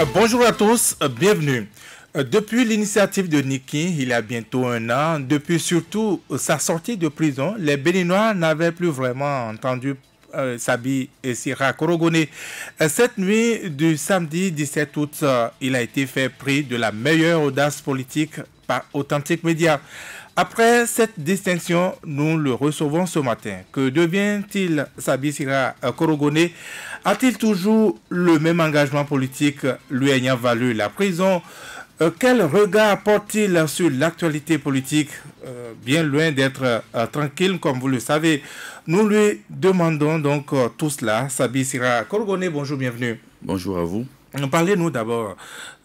Bonjour à tous, bienvenue. Depuis l'initiative de Niki, il y a bientôt un an, depuis surtout sa sortie de prison, les Béninois n'avaient plus vraiment entendu Sabi et Sira Korogone. Cette nuit du samedi 17 août, il a été fait prix de la meilleure audace politique par Authentique Média. Après cette distinction, nous le recevons ce matin. Que devient-il Sabi Sira Korogone? A-t-il toujours le même engagement politique lui ayant valu la prison? Quel regard porte-t-il sur l'actualité politique? Bien loin d'être tranquille, comme vous le savez. Nous lui demandons donc tout cela. Sabi Sira Korogone, bonjour, bienvenue. Bonjour à vous. Parlez-nous d'abord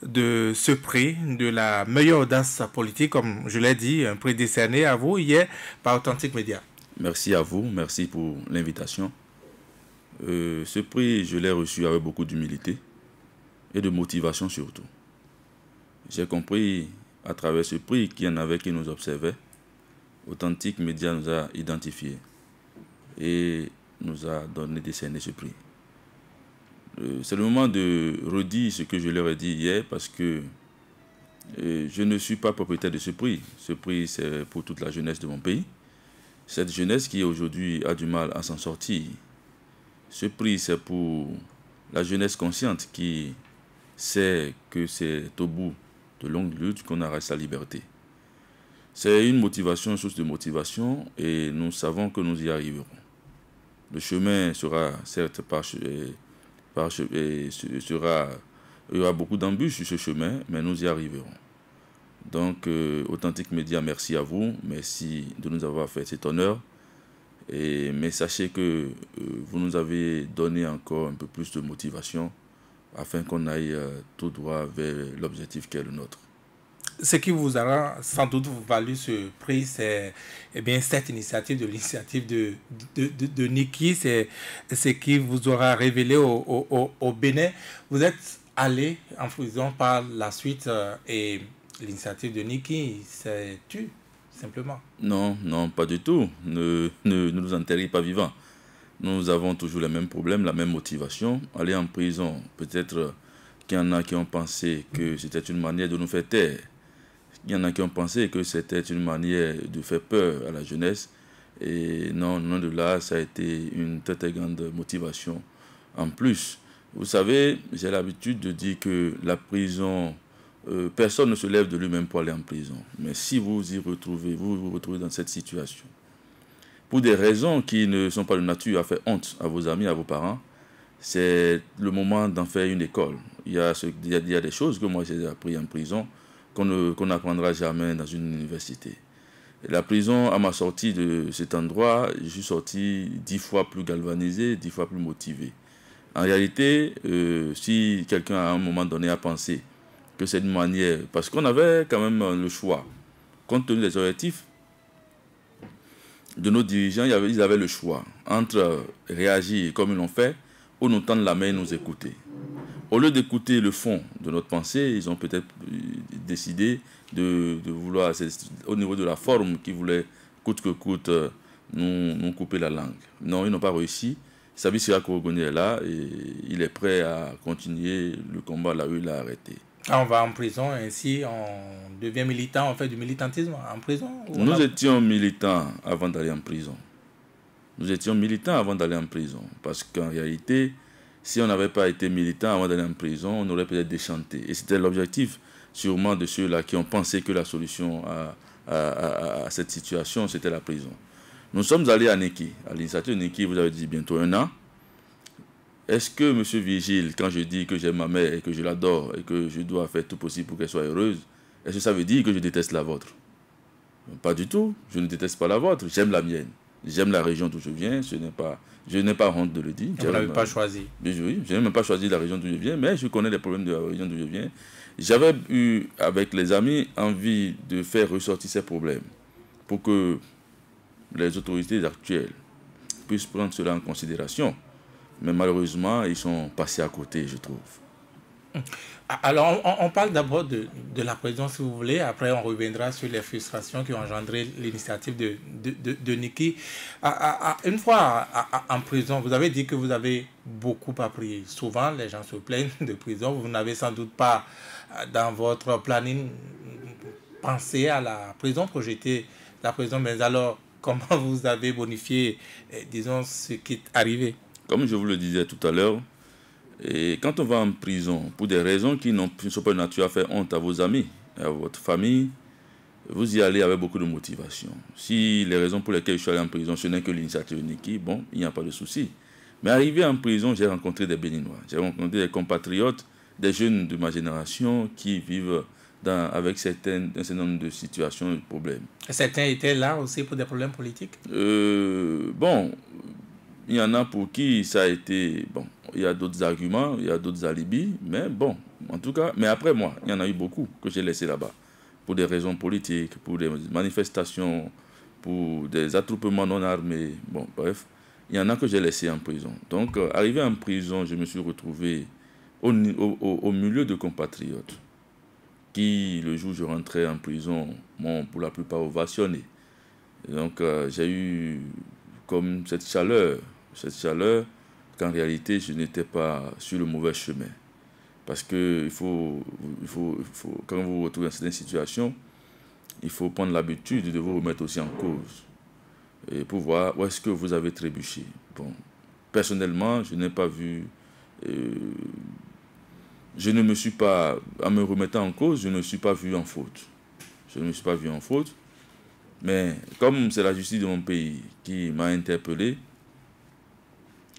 de ce prix, de la meilleure audace politique, comme je l'ai dit, un prix décerné à vous hier par Authentique Média. Merci à vous, merci pour l'invitation. Ce prix, je l'ai reçu avec beaucoup d'humilité et de motivation surtout. J'ai compris à travers ce prix qu'il y en avait qui nous observaient. Authentique Média nous a identifiés et nous a décerné ce prix. C'est le moment de redire ce que je leur ai dit hier parce que je ne suis pas propriétaire de ce prix. Ce prix, c'est pour toute la jeunesse de mon pays. Cette jeunesse qui aujourd'hui a du mal à s'en sortir. Ce prix, c'est pour la jeunesse consciente qui sait que c'est au bout de longues luttes qu'on arrête sa liberté. C'est une motivation, une source de motivation, et nous savons que nous y arriverons. Le chemin sera certes il y aura beaucoup d'embûches sur ce chemin, mais nous y arriverons. Donc, Authentique Média, merci à vous, merci de nous avoir fait cet honneur. Mais sachez que vous nous avez donné encore un peu plus de motivation afin qu'on aille tout droit vers l'objectif qui est le nôtre. Ce qui vous aura sans doute valu ce prix, c'est cette initiative de Niki, c'est ce qui vous aura révélé au Bénin. Vous êtes allé en prison par la suite et l'initiative de Niki s'est tue, simplement. Non, pas du tout. Ne nous enterrez pas vivants. Nous avons toujours les mêmes problèmes, la même motivation. Aller en prison, peut-être qu'il y en a qui ont pensé que c'était une manière de nous faire taire. Il y en a qui ont pensé que c'était une manière de faire peur à la jeunesse. Et non, de là, ça a été une très grande motivation. En plus, vous savez, j'ai l'habitude de dire que la prison, personne ne se lève de lui-même pour aller en prison. Mais si vous vous retrouvez dans cette situation, pour des raisons qui ne sont pas de nature à faire honte à vos amis, à vos parents, c'est le moment d'en faire une école. Il y a des choses que moi j'ai appris en prison qu'on n'apprendra jamais dans une université. Et la prison, à ma sortie de cet endroit, je suis sorti 10 fois plus galvanisé, 10 fois plus motivé. En réalité, si quelqu'un à un moment donné a pensé que c'est une manière, parce qu'on avait quand même le choix, compte tenu des objectifs de nos dirigeants, ils avaient le choix entre réagir comme ils l'ont fait ou nous tendre la main et nous écouter. Au lieu d'écouter le fond de notre pensée, ils ont peut-être décidé de vouloir, au niveau de la forme, qu'ils voulaient coûte que coûte nous couper la langue. Non, ils n'ont pas réussi. Sabi Sira Korogone est là et il est prêt à continuer le combat là où il a arrêté. On va en prison, ainsi on devient militant, on fait du militantisme en prison? Nous étions militants avant d'aller en prison. Parce qu'en réalité, si on n'avait pas été militant avant d'aller en prison, on aurait peut-être déchanté. Et c'était l'objectif sûrement de ceux-là qui ont pensé que la solution à cette situation, c'était la prison. Nous sommes allés à Niki. À l'initiative de Niki, vous avez dit bientôt 1 an. Est-ce que M. Vigile, quand je dis que j'aime ma mère et que je l'adore et que je dois faire tout possible pour qu'elle soit heureuse, est-ce que ça veut dire que je déteste la vôtre? Pas du tout. Je ne déteste pas la vôtre. J'aime la mienne. J'aime la région d'où je viens. Je n'ai pas honte de le dire. Vous n'avez pas choisi? Oui, je n'ai même pas choisi la région d'où je viens, mais je connais les problèmes de la région d'où je viens. J'avais eu, avec les amis, envie de faire ressortir ces problèmes pour que les autorités actuelles puissent prendre cela en considération. Mais malheureusement, ils sont passés à côté, je trouve. Alors, on parle d'abord de la prison, si vous voulez. Après, on reviendra sur les frustrations qui ont engendré l'initiative de Niki. Une fois en prison, vous avez dit que vous avez beaucoup appris. Souvent, les gens se plaignent de prison. Vous n'avez sans doute pas, dans votre planning, pensé à la prison, projeté la prison. Mais alors, comment vous avez bonifié, disons, ce qui est arrivé? Comme je vous le disais tout à l'heure, et quand on va en prison, pour des raisons qui ne sont pas de nature à faire honte à vos amis, à votre famille, vous y allez avec beaucoup de motivation. Si les raisons pour lesquelles je suis allé en prison, ce n'est que l'initiative de Niki, bon, il n'y a pas de souci. Mais arrivé en prison, j'ai rencontré des Béninois, j'ai rencontré des compatriotes, des jeunes de ma génération qui vivent avec un certain nombre de situations et de problèmes. Certains étaient là aussi pour des problèmes politiques? Bon, il y en a pour qui ça a été... Bon, il y a d'autres arguments, il y a d'autres alibis, mais bon, en tout cas... Mais après moi, il y en a eu beaucoup que j'ai laissés là-bas. Pour des raisons politiques, pour des manifestations, pour des attroupements non armés. Bon, bref, il y en a que j'ai laissés en prison. Donc, arrivé en prison, je me suis retrouvé au milieu de compatriotes qui, le jour où je rentrais en prison, m'ont pour la plupart ovationné. Et donc, j'ai eu comme cette chaleur qu'en réalité, je n'étais pas sur le mauvais chemin. Parce que quand vous vous retrouvez dans certaines situations, il faut prendre l'habitude de vous remettre aussi en cause. Et pour voir où est-ce que vous avez trébuché. Bon, personnellement, je n'ai pas vu... je ne me suis pas... En me remettant en cause, je ne me suis pas vu en faute. Je ne me suis pas vu en faute. Mais comme c'est la justice de mon pays qui m'a interpellé,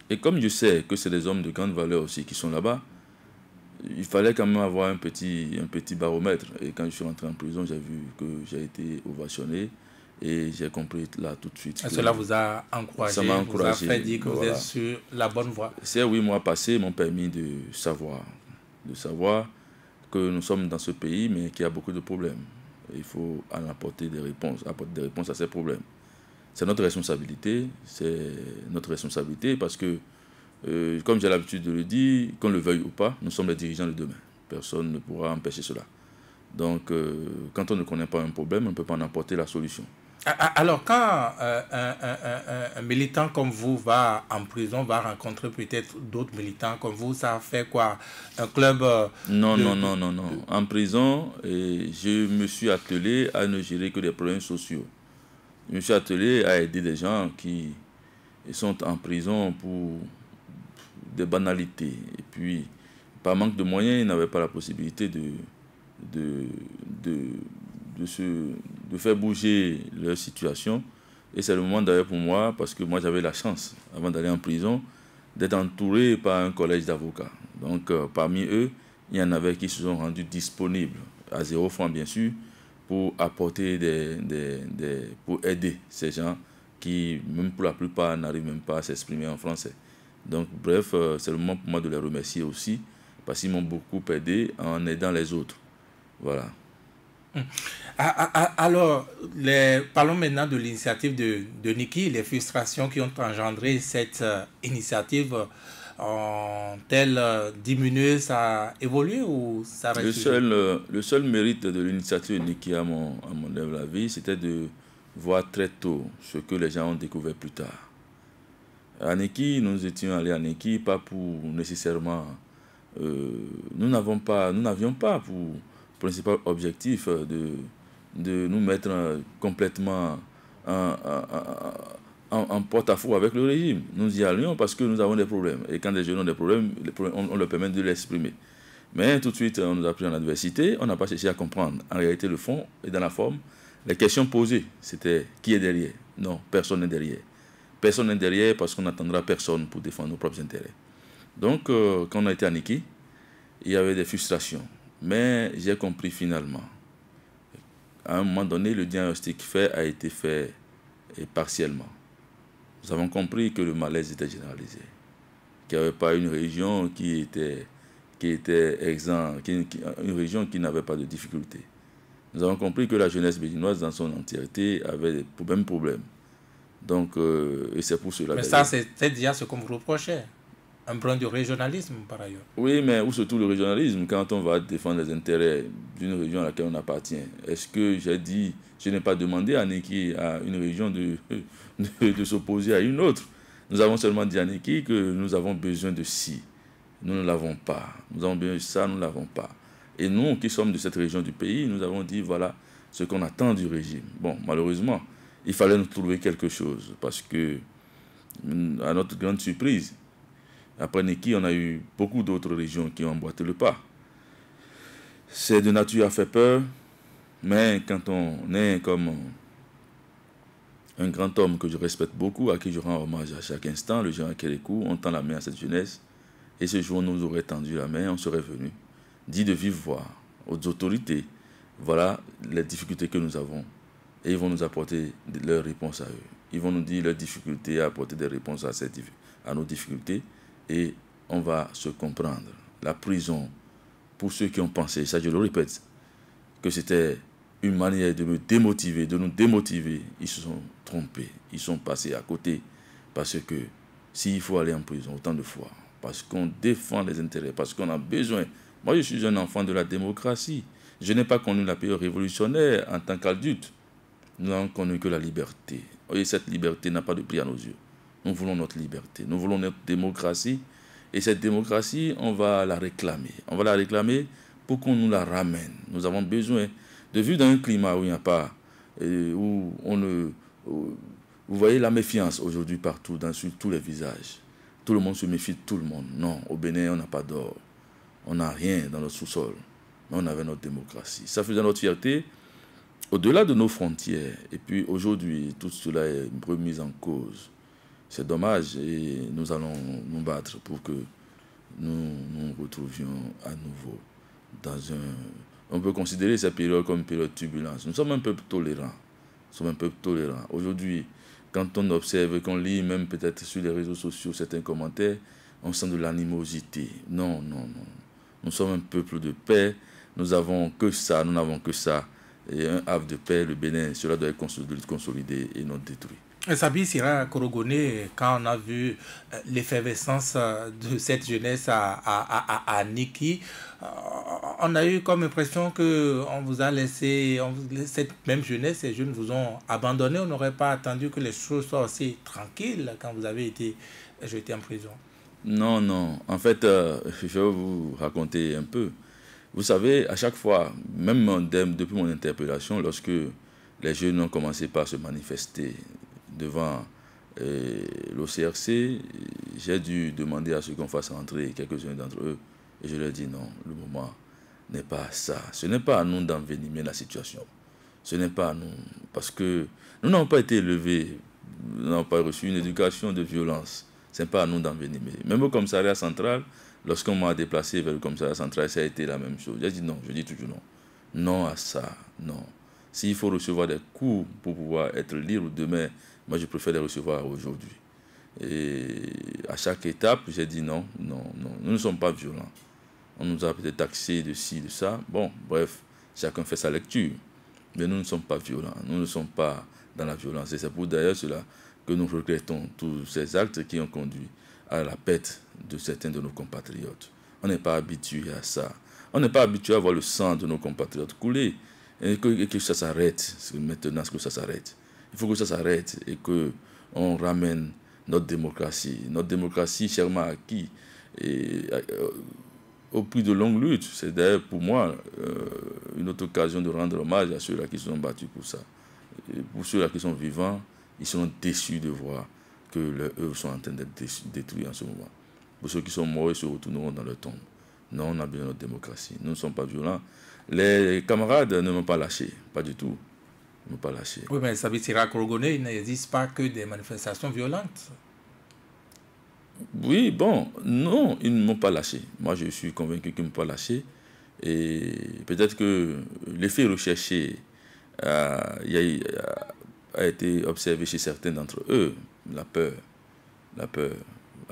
et comme je sais que c'est des hommes de grande valeur aussi qui sont là-bas, il fallait quand même avoir un petit baromètre. Et quand je suis rentré en prison, j'ai vu que j'ai été ovationné et j'ai compris là tout de suite. Cela vous a encouragé, ça m'a encouragé, vous a fait dire que vous êtes sur la bonne voie. Ces 8 mois passés m'ont permis de savoir que nous sommes dans ce pays, mais qu'il y a beaucoup de problèmes. Il faut en apporter des réponses à ces problèmes. C'est notre responsabilité parce que, comme j'ai l'habitude de le dire, qu'on le veuille ou pas, nous sommes les dirigeants de demain. Personne ne pourra empêcher cela. Donc, quand on ne connaît pas un problème, on ne peut pas en apporter la solution. Alors, quand un militant comme vous va en prison, va rencontrer peut-être d'autres militants comme vous, ça fait quoi? Un club Non. En prison, je me suis attelé à ne gérer que des problèmes sociaux. Je me suis attelé à aider des gens qui sont en prison pour des banalités. Et puis, par manque de moyens, ils n'avaient pas la possibilité de faire bouger leur situation. Et c'est le moment d'ailleurs pour moi, parce que moi j'avais la chance, avant d'aller en prison, d'être entouré par un collège d'avocats. Donc parmi eux, il y en avait qui se sont rendus disponibles, à 0 franc bien sûr, pour apporter pour aider ces gens qui, même pour la plupart, n'arrivent même pas à s'exprimer en français. Donc bref, c'est le moment pour moi de les remercier aussi, parce qu'ils m'ont beaucoup aidé en aidant les autres. Voilà. Alors, parlons maintenant de l'initiative de Niki. Les frustrations qui ont engendré cette initiative ont-elles diminué, ça a évolué ou ça reste le seul mérite de l'initiative de Niki à mon avis, c'était de voir très tôt ce que les gens ont découvert plus tard. À Niki, nous étions allés à Niki pas pour nécessairement... nous n'avions pas pour principal objectif de nous mettre complètement en porte-à-faux avec le régime. Nous y allions parce que nous avons des problèmes. Et quand les jeunes ont des problèmes, on leur permet de l'exprimer. Mais tout de suite, on nous a pris en adversité, on n'a pas cherché à comprendre. En réalité, le fond et dans la forme, les questions posées, c'était qui est derrière? Non, personne n'est derrière. Personne n'est derrière parce qu'on n'attendra personne pour défendre nos propres intérêts. Donc, quand on a été à Niki, il y avait des frustrations. Mais j'ai compris finalement. À un moment donné, le diagnostic a été fait partiellement. Nous avons compris que le malaise était généralisé. Qu'il n'y avait pas une région qui était exempte, une région qui n'avait pas de difficultés. Nous avons compris que la jeunesse béninoise dans son entièreté avait des problèmes. Donc, et c'est pour cela. Mais ça, c'était déjà ce qu'on vous reprochait. un brin de régionalisme par ailleurs. Oui, mais où se trouve le régionalisme quand on va défendre les intérêts d'une région à laquelle on appartient? Est-ce que j'ai dit, je n'ai pas demandé à Neki, à une région de s'opposer à une autre? Nous avons seulement dit à Neki que nous avons besoin de ci. Nous ne l'avons pas. Nous avons besoin de ça, nous ne l'avons pas. Et nous, qui sommes de cette région du pays, nous avons dit, voilà ce qu'on attend du régime. Bon, malheureusement, il fallait nous trouver quelque chose parce que, à notre grande surprise, après Neki, on a eu beaucoup d'autres régions qui ont emboîté le pas. C'est de nature à faire peur, mais quand on est comme un grand homme que je respecte beaucoup, à qui je rends hommage à chaque instant, le général Kérékou, on tend la main à cette jeunesse, et ce jour, on nous aurait tendu la main, on serait venu, dit de vive voix aux autorités, voilà les difficultés que nous avons, et ils vont nous apporter leurs réponses à eux. Ils vont nous dire leurs difficultés, apporter des réponses à nos difficultés, et on va se comprendre. La prison, pour ceux qui ont pensé, ça je le répète, que c'était une manière de me démotiver, de nous démotiver, ils se sont trompés, ils sont passés à côté, parce que s'il faut aller en prison autant de fois, parce qu'on défend les intérêts, parce qu'on a besoin. Moi, je suis un enfant de la démocratie. Je n'ai pas connu la période révolutionnaire en tant qu'adulte. Nous n'avons connu que la liberté. Et cette liberté n'a pas de prix à nos yeux. Nous voulons notre liberté, nous voulons notre démocratie. Et cette démocratie, on va la réclamer. On va la réclamer pour qu'on nous la ramène. Nous avons besoin de vivre dans un climat où il n'y a pas, où on ne... Vous voyez la méfiance aujourd'hui partout, sur tous les visages. Tout le monde se méfie de tout le monde. Non, au Bénin, on n'a pas d'or. On n'a rien dans notre sous-sol. Mais on avait notre démocratie. Ça faisait notre fierté au-delà de nos frontières. Et puis aujourd'hui, tout cela est remis en cause. C'est dommage et nous allons nous battre pour que nous nous retrouvions à nouveau dans un... On peut considérer cette période comme une période de turbulence. Nous sommes un peu tolérants. Nous sommes un peu tolérants. Aujourd'hui, quand on observe, qu'on lit même peut-être sur les réseaux sociaux certains commentaires, on sent de l'animosité. Non, non, non. Nous sommes un peuple de paix. Nous n'avons que ça, nous n'avons que ça. Et un havre de paix, le Bénin, cela doit être consolidé et non détruit. Sabi Sira Korogone, quand on a vu l'effervescence de cette jeunesse à Niki, on a eu comme impression qu'on vous a laissé, cette même jeunesse, ces jeunes vous ont abandonné. On n'aurait pas attendu que les choses soient aussi tranquilles quand vous avez été jeté en prison. Non, non. En fait, je vais vous raconter un peu. Vous savez, à chaque fois, même depuis mon interpellation, lorsque les jeunes ont commencé par se manifester devant l'OCRC, j'ai dû demander à ce qu'on fasse entrer quelques-uns d'entre eux. Et je leur ai dit non, le moment n'est pas ça. Ce n'est pas à nous d'envenimer la situation. Ce n'est pas à nous. Parce que nous n'avons pas été élevés, nous n'avons pas reçu une éducation de violence. Ce n'est pas à nous d'envenimer. Même au commissariat central, lorsqu'on m'a déplacé vers le commissariat central, ça a été la même chose. J'ai dit non, je dis toujours non. Non à ça, non. S'il faut recevoir des coups pour pouvoir être libre demain, moi je préfère les recevoir aujourd'hui. Et à chaque étape, j'ai dit non, non, non. Nous ne sommes pas violents. On nous a peut-être taxé de ci, de ça. Bon, bref, chacun fait sa lecture. Mais nous ne sommes pas violents. Nous ne sommes pas dans la violence. Et c'est pour d'ailleurs cela que nous regrettons tous ces actes qui ont conduit à la perte de certains de nos compatriotes. On n'est pas habitué à ça. On n'est pas habitué à voir le sang de nos compatriotes couler. Et que ça s'arrête. Maintenant, que ça s'arrête. Il faut que ça s'arrête et qu'on ramène notre démocratie. Notre démocratie chèrement acquis au prix de longues luttes. C'est d'ailleurs pour moi une autre occasion de rendre hommage à ceux-là qui se sont battus pour ça. Et pour ceux-là qui sont vivants, ils seront déçus de voir que leurs œuvres sont en train d'être détruites en ce moment. Pour ceux qui sont morts, ils se retourneront dans leur tombe. Non, on a besoin de notre démocratie. Nous ne sommes pas violents. Les camarades ne m'ont pas lâché, pas du tout. Ils ne m'ont pas lâché. Oui, mais Sabi Sira Korogone, il n'existe pas que des manifestations violentes. Oui, bon, non, ils ne m'ont pas lâché. Moi, je suis convaincu qu'ils ne m'ont pas lâché. Et peut-être que l'effet recherché a été observé chez certains d'entre eux, la peur. La peur.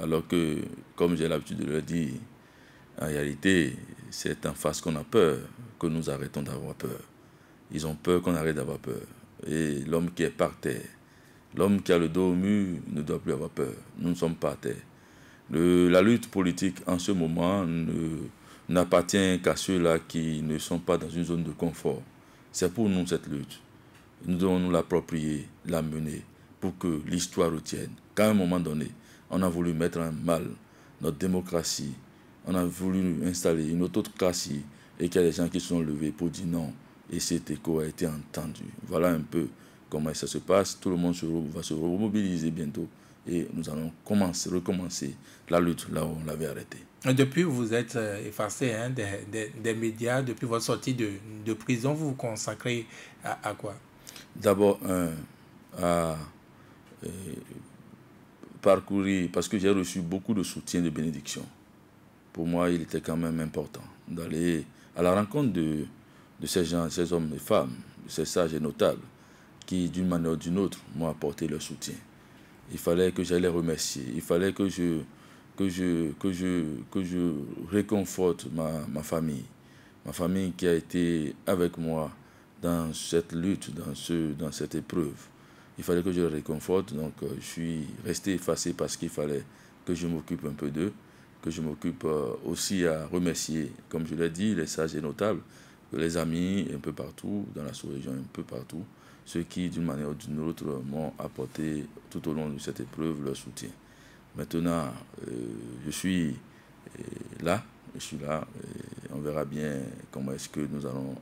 Alors que, comme j'ai l'habitude de le dire, en réalité, c'est en face qu'on a peur que nous arrêtons d'avoir peur. Ils ont peur qu'on arrête d'avoir peur. Et l'homme qui est par terre, l'homme qui a le dos au mur ne doit plus avoir peur. Nous ne sommes pas à terre. La lutte politique en ce moment n'appartient qu'à ceux-là qui ne sont pas dans une zone de confort. C'est pour nous cette lutte. Nous devons nous l'approprier, la mener, pour que l'histoire retienne. Qu'à un moment donné, on a voulu mettre en mal notre démocratie, on a voulu installer une autocratie, et qu'il y a des gens qui se sont levés pour dire non, et cet écho a été entendu. Voilà un peu comment ça se passe. Tout le monde va se remobiliser bientôt, et nous allons recommencer la lutte là où on l'avait arrêté. Depuis, vous êtes effacé hein, des médias. Depuis votre sortie de prison, vous vous consacrez à quoi? D'abord, à parcourir, parce que j'ai reçu beaucoup de soutien de bénédiction. Pour moi, il était quand même important d'aller à la rencontre de ces gens, ces hommes et femmes, de ces sages et notables, qui, d'une manière ou d'une autre, m'ont apporté leur soutien. Il fallait que j'aille les remercier. Il fallait que je réconforte ma famille. Ma famille qui a été avec moi dans cette lutte, dans cette épreuve. Il fallait que je les réconforte. Donc, je suis resté effacé parce qu'il fallait que je m'occupe un peu d'eux, que je m'occupe aussi à remercier, comme je l'ai dit, les sages et notables, les amis un peu partout, dans la sous-région, un peu partout, ceux qui, d'une manière ou d'une autre, m'ont apporté tout au long de cette épreuve leur soutien. Maintenant, je suis là, et on verra bien comment est-ce que nous allons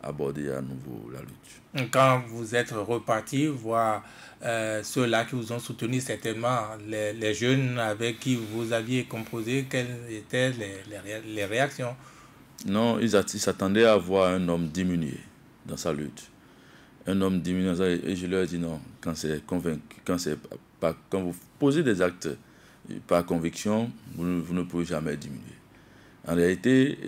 aborder à nouveau la lutte. Quand vous êtes reparti, voir ceux-là qui vous ont soutenu, certainement les jeunes avec qui vous aviez composé, quelles étaient les réactions? Non, ils s'attendaient à voir un homme diminué dans sa lutte. Un homme diminué, et je leur ai dit non, quand c'est convaincu, quand vous posez des actes par conviction, vous ne pouvez jamais diminuer. En réalité,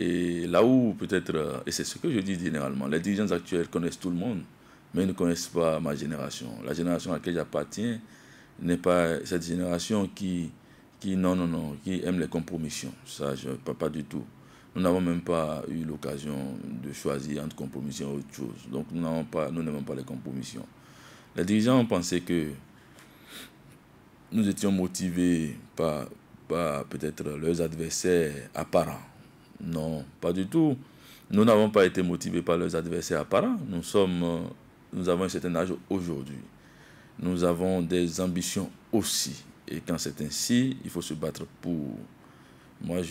et là où peut-être, et c'est ce que je dis généralement, les dirigeants actuels connaissent tout le monde, mais ils ne connaissent pas ma génération. La génération à laquelle j'appartiens n'est pas cette génération qui aime les compromissions. Ça, je ne parle pas du tout. Nous n'avons même pas eu l'occasion de choisir entre compromissions et autre chose. Donc nous n'aimons pas les compromissions. Les dirigeants ont pensé que nous étions motivés par peut-être leurs adversaires apparents. Non, pas du tout. Nous n'avons pas été motivés par leurs adversaires apparents. Nous avons un certain âge aujourd'hui. Nous avons des ambitions aussi. Et quand c'est ainsi, il faut se battre pour. Moi,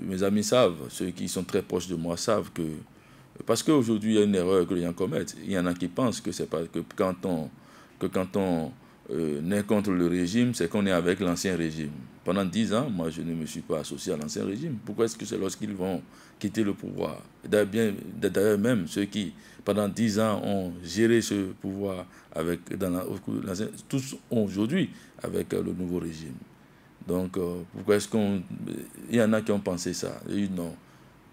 mes amis savent, ceux qui sont très proches de moi savent que. Parce qu'aujourd'hui, il y a une erreur que les gens commettent. Il y en a qui pensent que c'est pas que quand on n'est contre le régime, c'est qu'on est avec l'ancien régime. Pendant 10 ans, moi, je ne me suis pas associé à l'ancien régime. Pourquoi est-ce que c'est lorsqu'ils vont quitter le pouvoir? D'ailleurs, même ceux qui, pendant 10 ans, ont géré ce pouvoir tous aujourd'hui avec le nouveau régime. Donc, pourquoi est-ce il y en a qui ont pensé ça. Et non,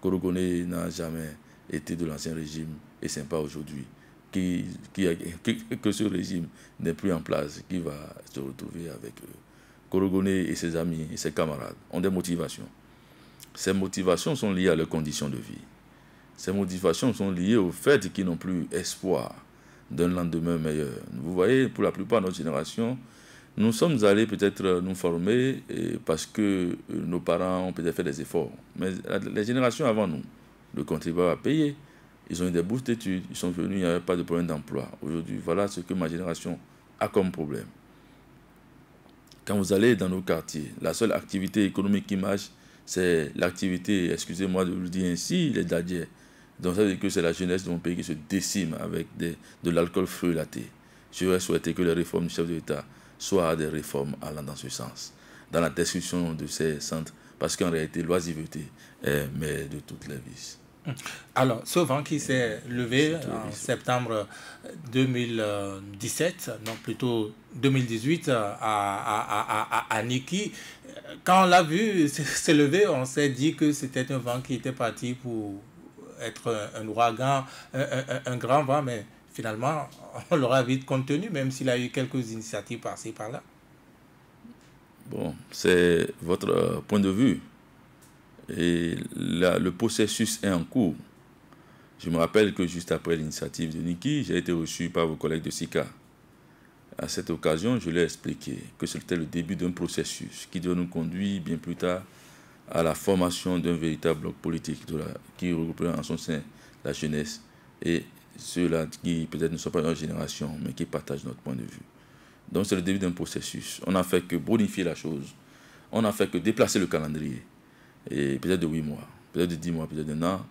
Korogoné n'a jamais été de l'ancien régime et c'est pas aujourd'hui que ce régime n'est plus en place, qui va se retrouver avec Korogoné et ses amis et ses camarades ont des motivations. Ces motivations sont liées à leurs conditions de vie. Ces motivations sont liées au fait qu'ils n'ont plus espoir d'un lendemain meilleur. Vous voyez, pour la plupart de notre génération, nous sommes allés peut-être nous former parce que nos parents ont peut-être fait des efforts. Mais les générations avant nous, le contribuable a payé. Ils ont eu des bourses d'études, ils sont venus, il n'y avait pas de problème d'emploi. Aujourd'hui, voilà ce que ma génération a comme problème. Quand vous allez dans nos quartiers, la seule activité économique qui marche, c'est l'activité, excusez-moi de le dire ainsi, les dadiers. Donc ça veut dire que c'est la jeunesse de mon pays qui se décime avec de l'alcool frelaté. J'aurais souhaité que les réformes du chef de l'État soient des réformes allant dans ce sens, dans la destruction de ces centres, parce qu'en réalité, l'oisiveté est mère de toutes les vices. Alors, ce vent qui s'est levé en septembre 2017, non plutôt 2018 à Niki, quand on l'a vu s'élever, on s'est dit que c'était un vent qui était parti pour être un ouragan, un grand vent, mais finalement, on l'aura vite contenu, même s'il a eu quelques initiatives par-ci, par-là. Bon, c'est votre point de vue. Et le processus est en cours. Je me rappelle que juste après l'initiative de Niki, j'ai été reçu par vos collègues de SICA. À cette occasion, je lui ai expliqué que c'était le début d'un processus qui doit nous conduire bien plus tard à la formation d'un véritable bloc politique qui représente en son sein la jeunesse et ceux-là qui peut-être ne sont pas de notre génération, mais qui partagent notre point de vue. Donc c'est le début d'un processus. On n'a fait que bonifier la chose. On n'a fait que déplacer le calendrier. Et peut-être de 8 mois, peut-être de 10 mois, peut-être d'un an.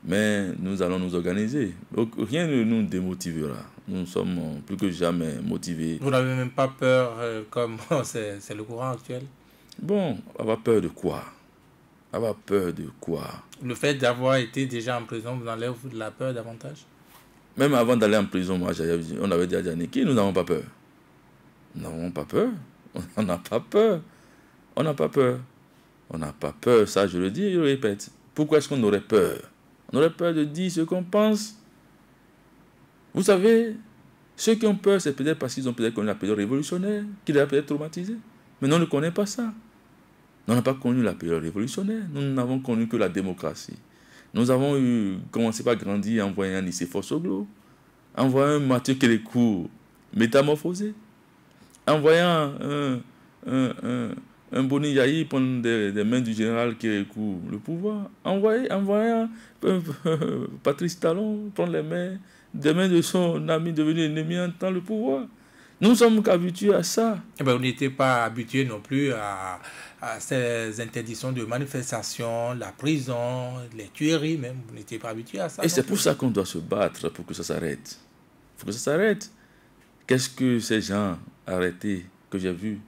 Mais nous allons nous organiser. Donc, rien ne nous démotivera. Nous sommes plus que jamais motivés. Vous n'avez même pas peur, comme c'est le courant actuel? Bon, avoir peur de quoi? Avoir peur de quoi? Le fait d'avoir été déjà en prison vous enlève de la peur davantage? Même avant d'aller en prison, moi, on avait dit à Janiki, nous n'avons pas peur. Nous n'avons pas peur. On n'a pas peur. On n'a pas peur. On n'a pas peur, ça je le dis et je le répète. Pourquoi est-ce qu'on aurait peur? On aurait peur de dire ce qu'on pense. Vous savez, ceux qui ont peur, c'est peut-être parce qu'ils ont peut-être connu la période révolutionnaire, qui les a peut-être traumatisés. Mais nous, on ne connaît pas ça. Nous n'avons pas connu la période révolutionnaire. Nous n'avons connu que la démocratie. Nous avons commencé par grandir en voyant Nicéphore Soglo, en voyant Mathieu Kélécourt métamorphosé, en voyant un Boni Yahi prendre des mains du général Kélécourt le pouvoir, en voyant Patrice Talon prendre les mains des mains de son ami devenu ennemi en temps le pouvoir. Nous sommes qu'habitués à ça. Eh bien, on n'était pas habitués non plus à ces interdictions de manifestation, la prison, les tueries même. Vous n'étiez pas habitués à ça. Et c'est pour ça qu'on doit se battre, pour que ça s'arrête. Il faut que ça s'arrête. Qu'est-ce que ces gens arrêtés que j'ai vus,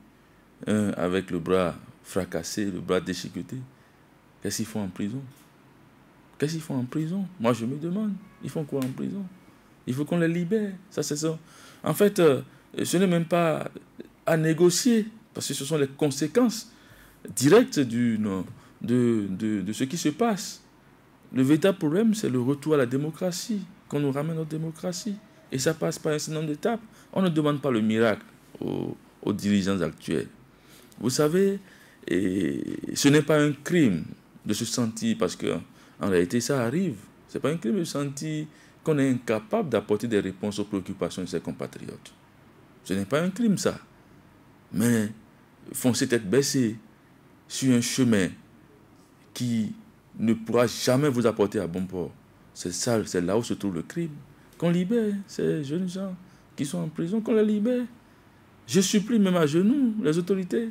un avec le bras fracassé, le bras déchiqueté, qu'est-ce qu'ils font en prison? Qu'est-ce qu'ils font en prison? Moi, je me demande, ils font quoi en prison? Il faut qu'on les libère. Ça, c'est ça. En fait, ce n'est même pas à négocier, parce que ce sont les conséquences directes de ce qui se passe. Le véritable problème, c'est le retour à la démocratie, qu'on nous ramène notre démocratie. Et ça passe par un certain nombre d'étapes. On ne demande pas le miracle aux dirigeants actuels. Vous savez, ce n'est pas un crime de se sentir, parce qu'en réalité, ça arrive. Ce n'est pas un crime de se sentir qu'on est incapable d'apporter des réponses aux préoccupations de ses compatriotes. Ce n'est pas un crime, ça. Mais foncer tête baissée sur un chemin qui ne pourra jamais vous apporter à bon port, c'est ça, c'est là où se trouve le crime. Qu'on libère ces jeunes gens qui sont en prison, qu'on les libère. Je supplie même à genoux les autorités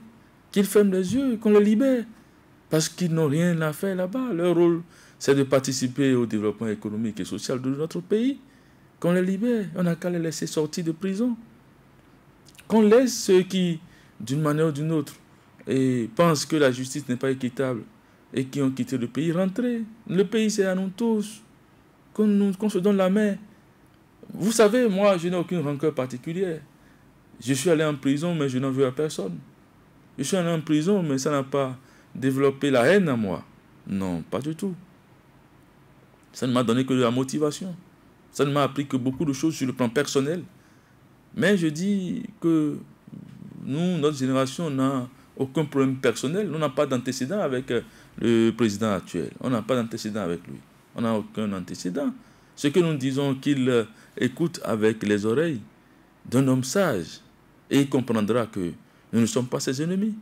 qu'ils ferment les yeux et qu'on les libère. Parce qu'ils n'ont rien à faire là-bas. Leur rôle, c'est de participer au développement économique et social de notre pays. Qu'on les libère. On n'a qu'à les laisser sortir de prison. Qu'on laisse ceux qui, d'une manière ou d'une autre, pensent que la justice n'est pas équitable et qui ont quitté le pays, rentrer. Le pays, c'est à nous tous. Qu'on se donne la main. Vous savez, moi, je n'ai aucune rancœur particulière. Je suis allé en prison, mais je n'en veux à personne. Je suis allé en prison, mais ça n'a pas développé la haine en moi. Non, pas du tout. Ça ne m'a donné que de la motivation. Ça ne m'a appris que beaucoup de choses sur le plan personnel. Mais je dis que nous, notre génération, n'a aucun problème personnel. On n'a pas d'antécédent avec le président actuel. On n'a pas d'antécédent avec lui. On n'a aucun antécédent. Ce que nous disons qu'il écoute avec les oreilles d'un homme sage. Et il comprendra que nous ne sommes pas ses ennemis.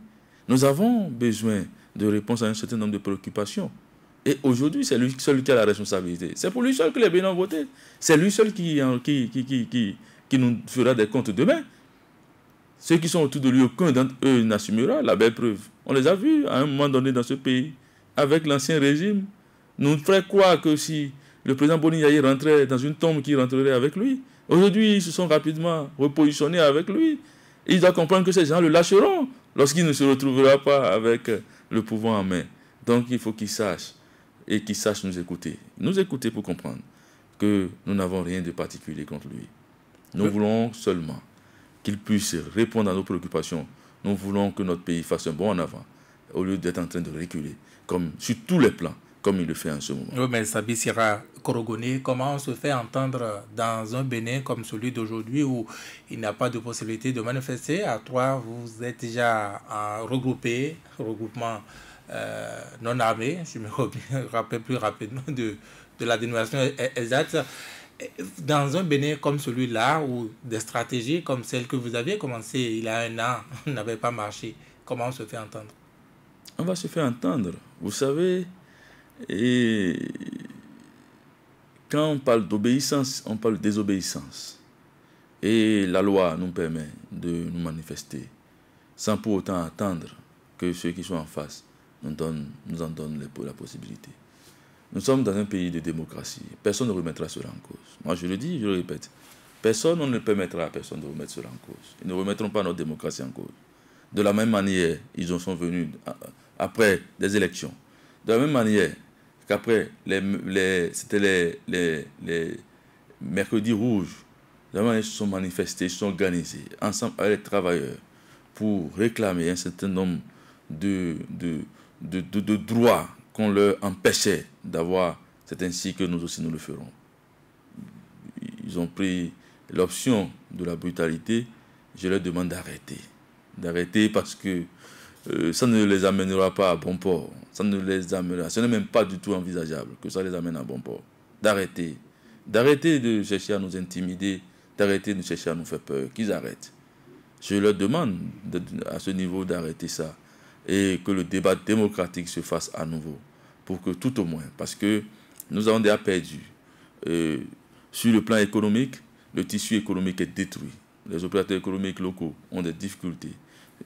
Nous avons besoin de réponses à un certain nombre de préoccupations. Et aujourd'hui, c'est lui seul qui a la responsabilité. C'est pour lui seul que les Bénins ont voté. C'est lui seul qui nous fera des comptes demain. Ceux qui sont autour de lui, aucun d'entre eux n'assumera la belle preuve. On les a vus à un moment donné dans ce pays, avec l'ancien régime. Nous ferions croire que si le président Boni Yahi rentrait dans une tombe, qui rentrerait avec lui. Aujourd'hui, ils se sont rapidement repositionnés avec lui. Il doit comprendre que ces gens le lâcheront lorsqu'il ne se retrouvera pas avec le pouvoir en main. Donc il faut qu'il sache, et qu'il sache nous écouter. Nous écouter pour comprendre que nous n'avons rien de particulier contre lui. Nous voulons seulement qu'il puisse répondre à nos préoccupations. Nous voulons que notre pays fasse un bond en avant, au lieu d'être en train de reculer, comme sur tous les plans, comme il le fait en ce moment. Oui, mais Sabi Sira Korogoné, comment on se fait entendre dans un Bénin comme celui d'aujourd'hui où il n'y a pas de possibilité de manifester? À trois, vous êtes déjà regroupement non armé, je me rappelle plus rapidement de la dénomination exacte. Dans un Bénin comme celui-là, ou des stratégies comme celle que vous aviez commencé il y a un an n'avaient pas marché, comment on se fait entendre? On va se faire entendre. Vous savez, et quand on parle d'obéissance, on parle de désobéissance. Et la loi nous permet de nous manifester sans pour autant attendre que ceux qui sont en face nous en donnent la possibilité. Nous sommes dans un pays de démocratie. Personne ne remettra cela en cause. Moi, je le dis, je le répète. Personne, on ne permettra à personne de remettre cela en cause. Ils ne remettront pas notre démocratie en cause. De la même manière, ils en sont venus après des élections. De la même manière qu'après, c'était les mercredis rouges, de la manière ils se sont manifestés, ils se sont organisés ensemble avec les travailleurs pour réclamer un certain nombre de droits qu'on leur empêchait d'avoir. C'est ainsi que nous aussi nous le ferons. Ils ont pris l'option de la brutalité. Je leur demande d'arrêter. D'arrêter parce que ça ne les amènera pas à bon port. Ça ne les amènera. Ce n'est même pas du tout envisageable que ça les amène à bon port. D'arrêter. D'arrêter de chercher à nous intimider. D'arrêter de chercher à nous faire peur. Qu'ils arrêtent. Je leur demande à ce niveau d'arrêter ça. Et que le débat démocratique se fasse à nouveau. Pour que tout au moins, parce que nous avons déjà perdu. Sur le plan économique, le tissu économique est détruit. Les opérateurs économiques locaux ont des difficultés.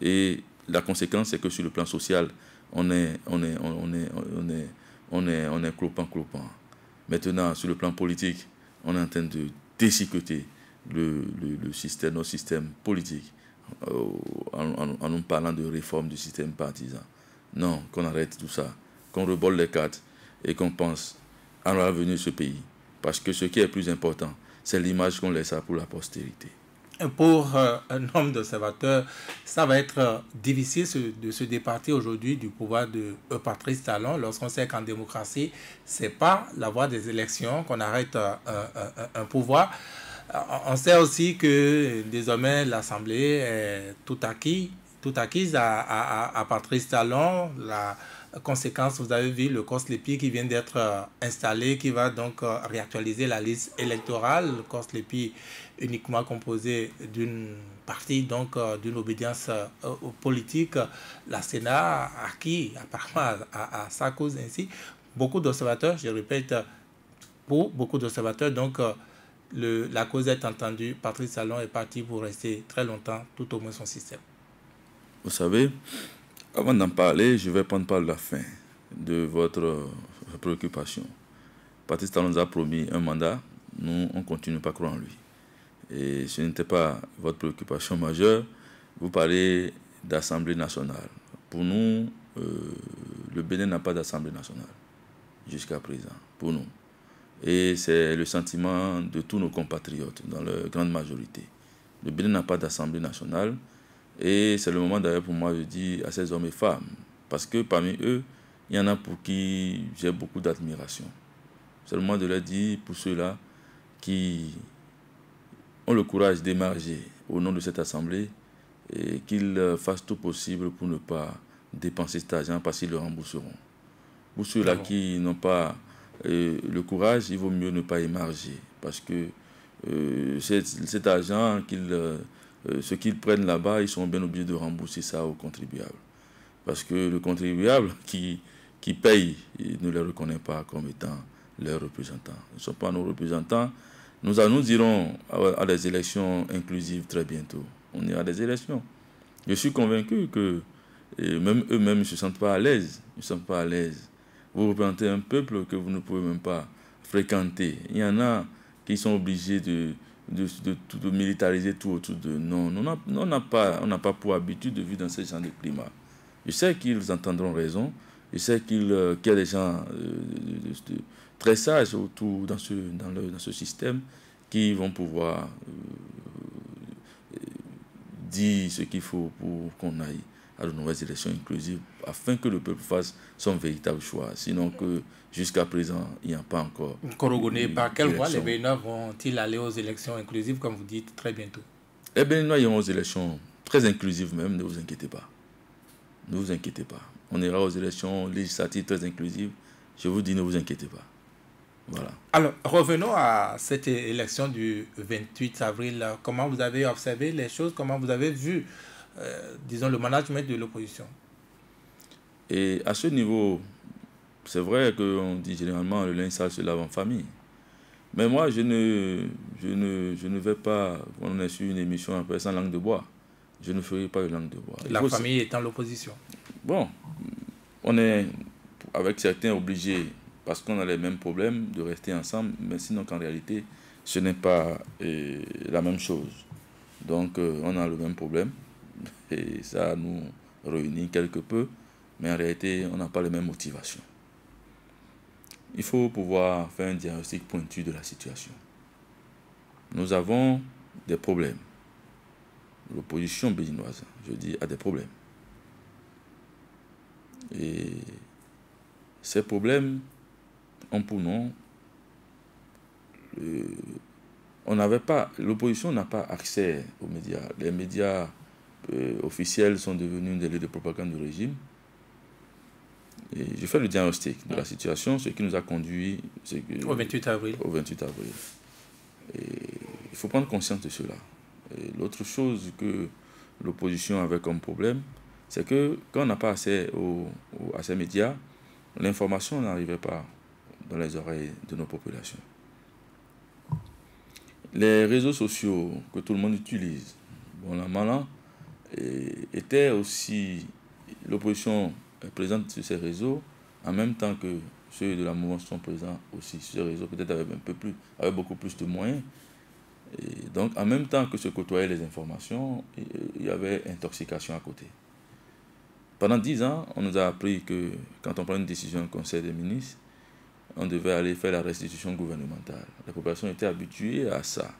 Et la conséquence, c'est que sur le plan social, on est clopant. Maintenant, sur le plan politique, on est en train de déchiqueter notre système politique en nous parlant de réforme du système partisan. Non, qu'on arrête tout ça, qu'on rebole les cartes et qu'on pense à l'avenir de ce pays. Parce que ce qui est plus important, c'est l'image qu'on laisse pour la postérité. Pour un homme d'observateur, ça va être difficile de se départir aujourd'hui du pouvoir de Patrice Talon lorsqu'on sait qu'en démocratie, ce n'est pas la voie des élections qu'on arrête un pouvoir. On sait aussi que désormais l'Assemblée est tout acquise à Patrice Talon. La conséquence, vous avez vu le COSLEPI qui vient d'être installé, qui va donc réactualiser la liste électorale. Le COSLEPI uniquement composé d'une partie, donc d'une obédience politique. La Sénat a acquis apparemment à sa cause ainsi. Beaucoup d'observateurs, je répète, pour beaucoup d'observateurs, donc la cause est entendue. Patrice Talon est parti pour rester très longtemps, tout au moins son système. Vous savez, avant d'en parler, je vais prendre par la fin de votre préoccupation. Patrice Talon nous a promis un mandat, nous, on ne continue pas à croire en lui. Et ce n'était pas votre préoccupation majeure. Vous parlez d'Assemblée nationale. Pour nous, le Bénin n'a pas d'Assemblée nationale jusqu'à présent, pour nous. Et c'est le sentiment de tous nos compatriotes, dans leur grande majorité. Le Bénin n'a pas d'Assemblée nationale. Et c'est le moment d'ailleurs pour moi de dire à ces hommes et femmes, parce que parmi eux, il y en a pour qui j'ai beaucoup d'admiration. C'est le moment de leur dire, pour ceux-là qui ont le courage d'émarger au nom de cette assemblée, et qu'ils fassent tout possible pour ne pas dépenser cet argent parce qu'ils le rembourseront. Pour ceux-là qui n'ont pas le courage, il vaut mieux ne pas émarger, parce que cet argent ce qu'ils prennent là-bas, ils sont bien obligés de rembourser ça aux contribuables. Parce que le contribuable qui paye, il ne les reconnaît pas comme étant leurs représentants. Ils ne sont pas nos représentants. Nous irons à des élections inclusives très bientôt. On ira à des élections. Je suis convaincu que même eux-mêmes ne se sentent pas à l'aise. Ils ne se sentent pas à l'aise. Vous représentez un peuple que vous ne pouvez même pas fréquenter. Il y en a qui sont obligés de militariser tout autour de nous. On n'a pas pour habitude de vivre dans ce genre de climat. Je sais qu'ils entendront raison. Je sais qu'il y a des gens très sages autour dans ce système qui vont pouvoir dire ce qu'il faut pour qu'on aille à de nouvelles élections inclusives afin que le peuple fasse son véritable choix. Sinon que jusqu'à présent, il n'y a pas encore... Corogonné, par quelle voie les Béninois vont-ils aller aux élections inclusives, comme vous dites, très bientôt? Les Béninois iront aux élections très inclusives même, ne vous inquiétez pas. Ne vous inquiétez pas. On ira aux élections législatives très inclusives. Je vous dis, ne vous inquiétez pas. Voilà. Alors, revenons à cette élection du 28 avril. Comment vous avez observé les choses? Comment vous avez vu, disons, le management de l'opposition? Et à ce niveau, c'est vrai qu'on dit généralement le linge sale se lave en famille. Mais moi, je ne vais pas, on est sur une émission un peu sans langue de bois. Je ne ferai pas de langue de bois. La famille étant l'opposition. Bon, on est avec certains obligés, parce qu'on a les mêmes problèmes, de rester ensemble, mais sinon qu'en réalité, ce n'est pas la même chose. Donc, on a le même problème, et ça nous réunit quelque peu, mais en réalité, on n'a pas les mêmes motivations. Il faut pouvoir faire un diagnostic pointu de la situation. Nous avons des problèmes. L'opposition béninoise, je dis, a des problèmes. Et ces problèmes ont pour nom, l'opposition n'a pas accès aux médias. Les médias officiels sont devenus des lieux de propagande du régime. Et je fais le diagnostic de la situation, ce qui nous a conduit au 28 avril. Au 28 avril. Et il faut prendre conscience de cela. L'autre chose que l'opposition avait comme problème, c'est que quand on n'a pas accès à ces médias, l'information n'arrivait pas dans les oreilles de nos populations. Les réseaux sociaux que tout le monde utilise, bon là, maintenant, étaient aussi, l'opposition est présente sur ces réseaux, en même temps que ceux de la mouvance sont présents aussi sur ces réseaux, peut-être avec beaucoup plus de moyens. Et donc, en même temps que se côtoyaient les informations, il y avait intoxication à côté. Pendant 10 ans, on nous a appris que quand on prend une décision au Conseil des ministres, on devait aller faire la restitution gouvernementale. Les populations étaient habituées à ça.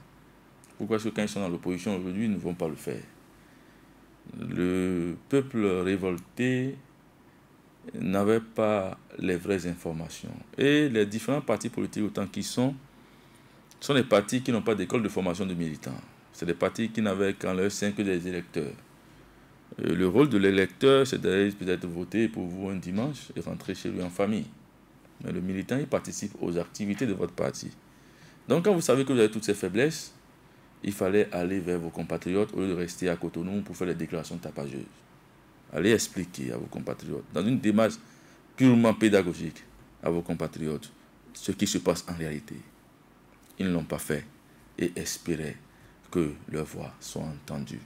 Pourquoi est-ce que quand ils sont dans l'opposition aujourd'hui, ils ne vont pas le faire? Le peuple révolté n'avait pas les vraies informations. Et les différents partis politiques, autant qu'ils sont des partis qui n'ont pas d'école de formation de militants. C'est des partis qui n'avaient qu'en leur sein que des électeurs. Le rôle de l'électeur, c'est d'aller peut-être voter pour vous un dimanche et rentrer chez lui en famille. Mais le militant, il participe aux activités de votre parti. Donc quand vous savez que vous avez toutes ces faiblesses, il fallait aller vers vos compatriotes au lieu de rester à Cotonou pour faire des déclarations tapageuses. Allez expliquer à vos compatriotes, dans une démarche purement pédagogique, à vos compatriotes, ce qui se passe en réalité. Ils ne l'ont pas fait et espéraient que leur voix soit entendue.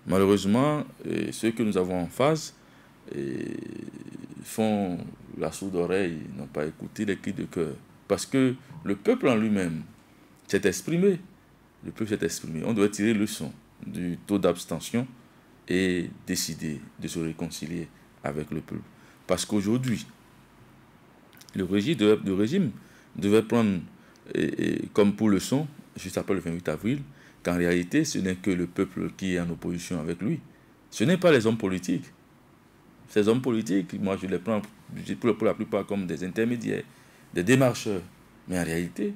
Malheureusement, ceux que nous avons en face font la sourde oreille, n'ont pas écouté les cris de cœur. Parce que le peuple en lui-même s'est exprimé. Le peuple s'est exprimé. On doit tirer leçon du taux d'abstention et décider de se réconcilier avec le peuple. Parce qu'aujourd'hui, le régime devait prendre comme pour leçon, juste après le 28 avril, qu'en réalité, ce n'est que le peuple qui est en opposition avec lui. Ce n'est pas les hommes politiques. Ces hommes politiques, moi je les prends pour la plupart comme des intermédiaires, des démarcheurs. Mais en réalité,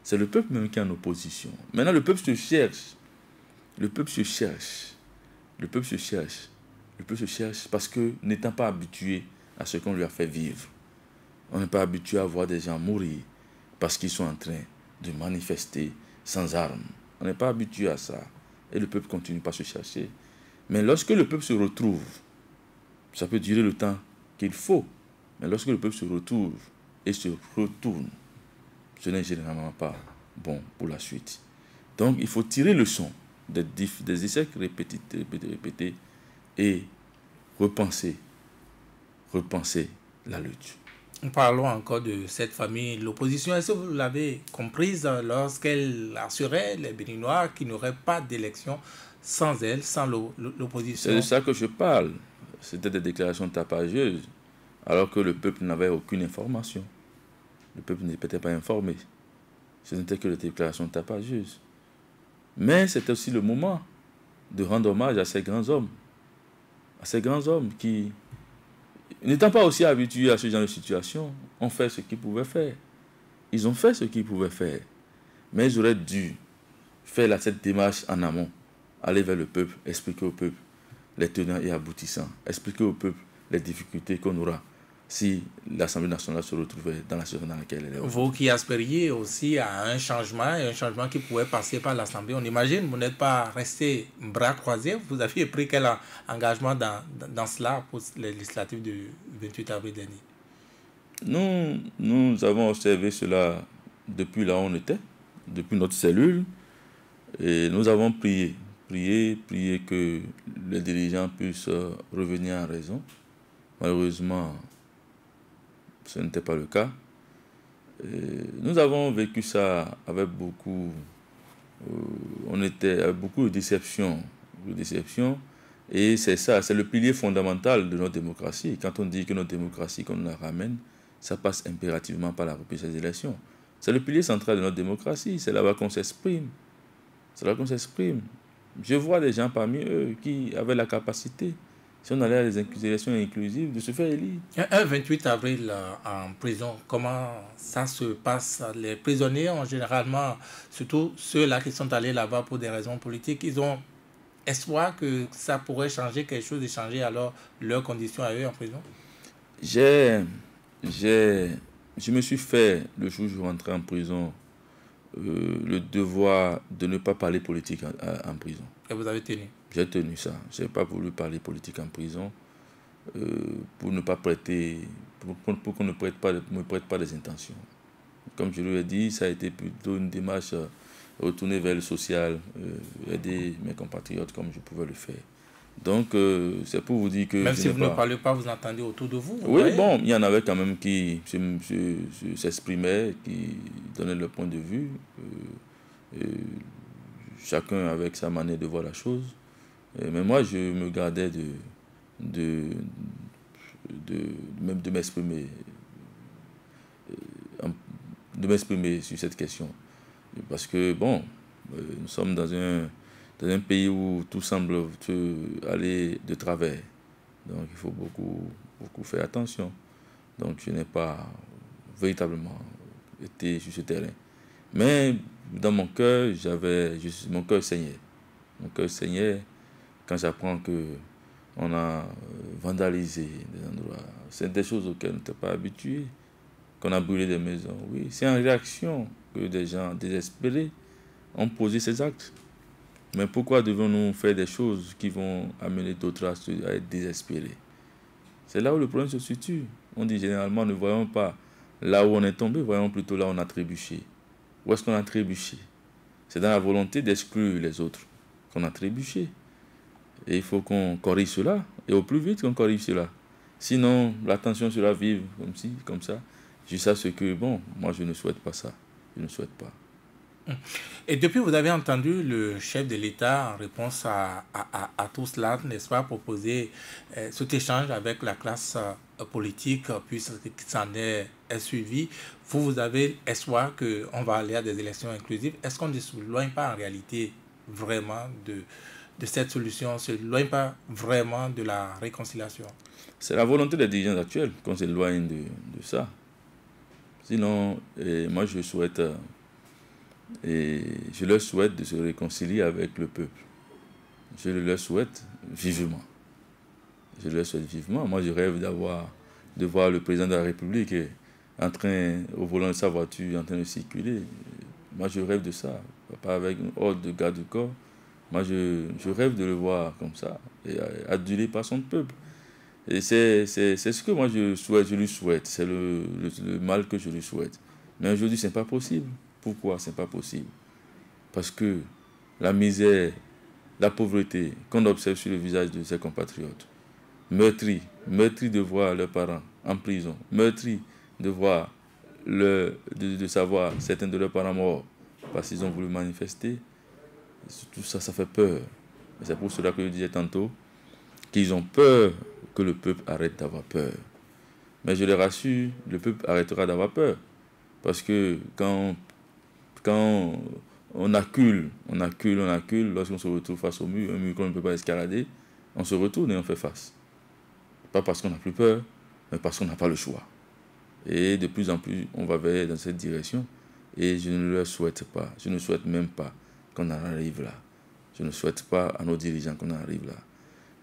c'est le peuple même qui est en opposition. Maintenant, le peuple se cherche. Le peuple se cherche. Le peuple se cherche. Le peuple se cherche parce que n'étant pas habitué à ce qu'on lui a fait vivre, on n'est pas habitué à voir des gens mourir parce qu'ils sont en train de manifester sans armes. On n'est pas habitué à ça. Et le peuple continue pas à se chercher. Mais lorsque le peuple se retrouve, ça peut durer le temps qu'il faut. Mais lorsque le peuple se retrouve et se retourne, ce n'est généralement pas bon pour la suite. Donc il faut tirer le son des échecs répétés et repenser la lutte. Parlons encore de cette famille, l'opposition. Est-ce que vous l'avez comprise lorsqu'elle assurait les Béninois qu'il n'y aurait pas d'élection sans elle, sans l'opposition? C'est de ça que je parle. C'était des déclarations tapageuses, alors que le peuple n'avait aucune information. Le peuple n'était pas informé. Ce n'était que des déclarations tapageuses. Mais c'était aussi le moment de rendre hommage à ces grands hommes. À ces grands hommes qui, n'étant pas aussi habitués à ce genre de situation, ont fait ce qu'ils pouvaient faire. Ils ont fait ce qu'ils pouvaient faire. Mais ils auraient dû faire cette démarche en amont. Aller vers le peuple, expliquer au peuple les tenants et aboutissants. Expliquer au peuple les difficultés qu'on aura si l'Assemblée nationale se retrouvait dans la situation dans laquelle elle est. Vous qui aspiriez aussi à un changement qui pourrait passer par l'Assemblée, on imagine, vous n'êtes pas resté bras croisés, vous aviez pris quel engagement dans cela pour les législatives du 28 avril dernier? Nous avons observé cela depuis là où on était, depuis notre cellule, et nous avons prié que les dirigeants puissent revenir en raison. Malheureusement, ce n'était pas le cas. Et nous avons vécu ça avec beaucoup de déception. Et c'est ça, c'est le pilier fondamental de notre démocratie. Quand on dit que notre démocratie, qu'on la ramène, ça passe impérativement par la reprise des élections. C'est le pilier central de notre démocratie. C'est là-bas qu'on s'exprime. C'est là qu'on s'exprime. Je vois des gens parmi eux qui avaient la capacité, si on allait à des élections inclusives, de se faire élire. Un 28 avril en prison, comment ça se passe? Les prisonniers ont généralement, surtout ceux-là qui sont allés là-bas pour des raisons politiques, ils ont espoir que ça pourrait changer quelque chose et changer alors leurs conditions à eux en prison? Je me suis fait, le jour où je rentrais en prison, le devoir de ne pas parler politique en prison. Et vous avez tenu? J'ai tenu ça. Je n'ai pas voulu parler politique en prison pour ne pas prêter, pour qu'on ne me prête pas des intentions. Comme je lui ai dit, ça a été plutôt une démarche retournée vers le social, aider mes compatriotes comme je pouvais le faire. Donc, c'est pour vous dire que... Même si vous ne parlez pas, vous entendez autour de vous? Oui, bon, il y en avait quand même qui s'exprimaient, qui donnaient leur point de vue. Chacun avec sa manière de voir la chose. Mais moi, je me gardais de m'exprimer sur cette question. Parce que, bon, nous sommes dans un pays où tout semble aller de travers. Donc, il faut beaucoup faire attention. Donc, je n'ai pas véritablement été sur ce terrain. Mais dans mon cœur, mon cœur saignait. Mon cœur saignait quand j'apprends qu'on a vandalisé des endroits. C'est des choses auxquelles on n'était pas habitué. Qu'on a brûlé des maisons. Oui, c'est en réaction que des gens désespérés ont posé ces actes. Mais pourquoi devons-nous faire des choses qui vont amener d'autres à être désespérés? C'est là où le problème se situe. On dit généralement, ne voyons pas là où on est tombé, voyons plutôt là où on a trébuché. Où est-ce qu'on a trébuché? C'est dans la volonté d'exclure les autres qu'on a trébuché. Et il faut qu'on corrige cela, et au plus vite qu'on corrige cela. Sinon, la tension sera vive, comme ça. Jusqu'à ce que, bon, moi je ne souhaite pas ça. Je ne souhaite pas. Et depuis, vous avez entendu le chef de l'État, en réponse à tout cela, n'est-ce pas, proposer cet échange avec la classe politique, puisque s'en est suivi. Vous avez espoir qu'on va aller à des élections inclusives. Est-ce qu'on ne s'éloigne pas en réalité vraiment de cette solution, on ne s'éloigne pas vraiment de la réconciliation? C'est la volonté des dirigeants actuels qu'on s'éloigne de ça. Sinon, moi je souhaite... Et je leur souhaite de se réconcilier avec le peuple. Je leur souhaite vivement. Je leur souhaite vivement. Moi, je rêve de voir le président de la République au volant de sa voiture, en train de circuler. Moi, je rêve de ça. Pas avec une horde de gardes du corps. Moi, je rêve de le voir comme ça, et adulé par son peuple. Et c'est ce que moi, je lui souhaite. C'est le mal que je lui souhaite. Mais aujourd'hui, ce n'est pas possible. Pourquoi ce n'est pas possible? Parce que la misère, la pauvreté qu'on observe sur le visage de ses compatriotes, meurtris de voir leurs parents en prison, meurtris de voir de savoir certains de leurs parents morts parce qu'ils ont voulu manifester, tout ça, ça fait peur. Et c'est pour cela que je disais tantôt qu'ils ont peur que le peuple arrête d'avoir peur. Mais je les rassure, le peuple arrêtera d'avoir peur. Parce que quand on accule, lorsqu'on se retrouve face au mur, un mur qu'on ne peut pas escalader, on se retourne et on fait face. Pas parce qu'on n'a plus peur, mais parce qu'on n'a pas le choix. Et de plus en plus, on va vers dans cette direction. Et je ne le souhaite pas. Je ne souhaite même pas qu'on en arrive là. Je ne souhaite pas à nos dirigeants qu'on en arrive là.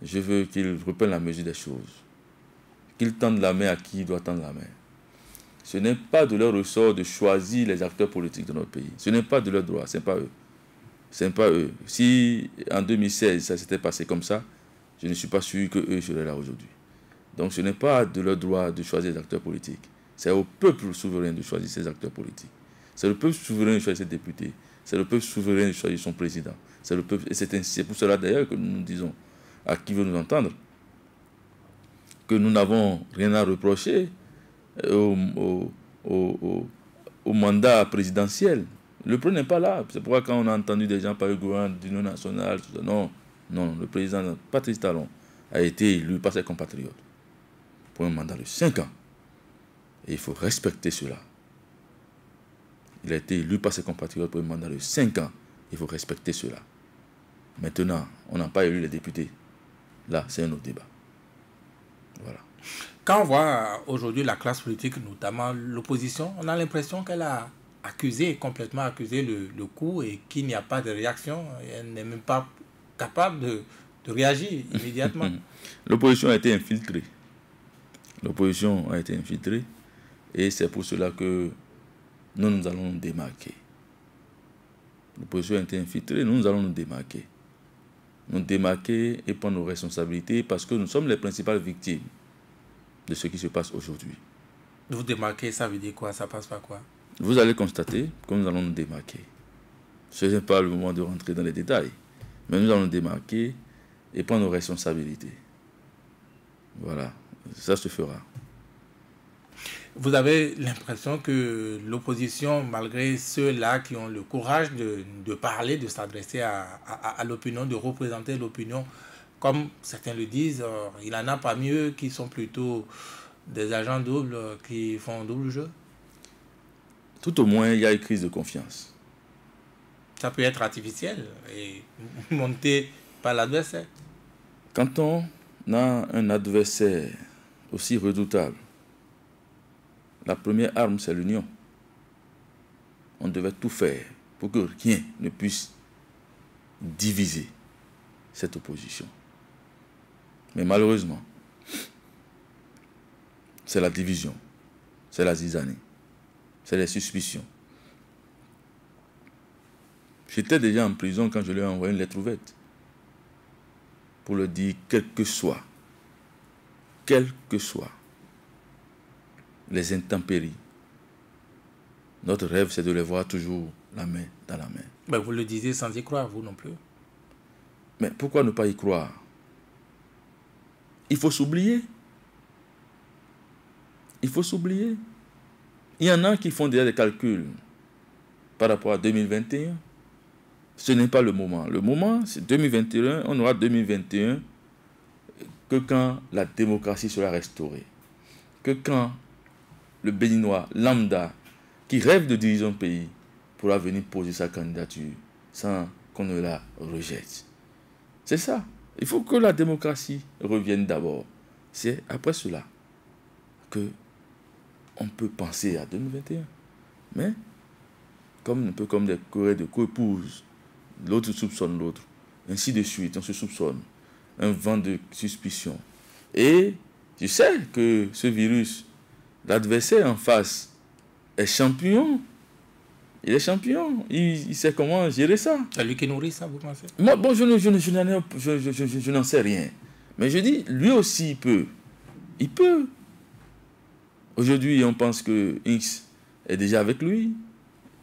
Je veux qu'ils reprennent la mesure des choses. qu'ils tendent la main à qui doit tendre la main. Ce n'est pas de leur ressort de choisir les acteurs politiques de notre pays. Ce n'est pas de leur droit, ce n'est pas eux. Ce n'est pas eux. Si en 2016, ça s'était passé comme ça, je ne suis pas sûr qu'eux seraient là aujourd'hui. Donc ce n'est pas de leur droit de choisir les acteurs politiques. C'est au peuple souverain de choisir ses acteurs politiques. C'est le peuple souverain de choisir ses députés. C'est le peuple souverain de choisir son président. C'est le peuple, et c'est pour cela d'ailleurs que nous disons à qui veut nous entendre que nous n'avons rien à reprocher au mandat présidentiel. Le problème n'est pas là. C'est pourquoi quand on a entendu des gens parler du gouvernement d'union nationale, non, le président Patrice Talon a été élu par ses compatriotes pour un mandat de 5 ans. Et il faut respecter cela. Il a été élu par ses compatriotes pour un mandat de 5 ans. Il faut respecter cela. Maintenant, on n'a pas élu les députés. Là, c'est un autre débat. Voilà. Quand on voit aujourd'hui la classe politique, notamment l'opposition, on a l'impression qu'elle a complètement accusé le coup et qu'il n'y a pas de réaction. Elle n'est même pas capable de réagir immédiatement. L'opposition a été infiltrée. L'opposition a été infiltrée et c'est pour cela que nous allons nous démarquer. L'opposition a été infiltrée, nous allons nous démarquer. Nous démarquer et prendre nos responsabilités parce que nous sommes les principales victimes de ce qui se passe aujourd'hui. Vous démarquer, ça veut dire quoi? Ça passe par quoi? Vous allez constater que nous allons nous démarquer. Ce n'est pas le moment de rentrer dans les détails, mais nous allons nous démarquer et prendre nos responsabilités. Voilà, ça se fera. Vous avez l'impression que l'opposition, malgré ceux-là qui ont le courage de parler, de s'adresser à l'opinion, de représenter l'opinion, comme certains le disent, il en a parmi eux qui sont plutôt des agents doubles, qui font un double jeu? Tout au moins, il y a une crise de confiance. Ça peut être artificiel et monté par l'adversaire. Quand on a un adversaire aussi redoutable, la première arme, c'est l'union. On devait tout faire pour que rien ne puisse diviser cette opposition. Mais malheureusement, c'est la division, c'est la zizanie, c'est les suspicions. J'étais déjà en prison quand je lui ai envoyé une lettre ouverte pour lui dire, quel que soit les intempéries, notre rêve, c'est de les voir toujours la main dans la main. Mais vous le disiez sans y croire, vous non plus. Mais pourquoi ne pas y croire? Il faut s'oublier. Il faut s'oublier. Il y en a qui font déjà des calculs par rapport à 2021. Ce n'est pas le moment. Le moment, c'est 2021. On aura 2021 que quand la démocratie sera restaurée. Que quand le Béninois lambda qui rêve de diriger un pays pourra venir poser sa candidature sans qu'on ne la rejette. C'est ça. Il faut que la démocratie revienne d'abord. C'est après cela que on peut penser à 2021. Mais un peu comme des querelles de co-épouses, l'autre soupçonne l'autre, ainsi de suite, on se soupçonne. Un vent de suspicion. Et je sais que ce virus, l'adversaire en face est champion. Il est champion. Il sait comment gérer ça. C'est lui qui nourrit ça, vous pensez? Moi, bon, je n'en sais rien. Mais je dis, lui aussi, il peut. Il peut. Aujourd'hui, on pense que X est déjà avec lui.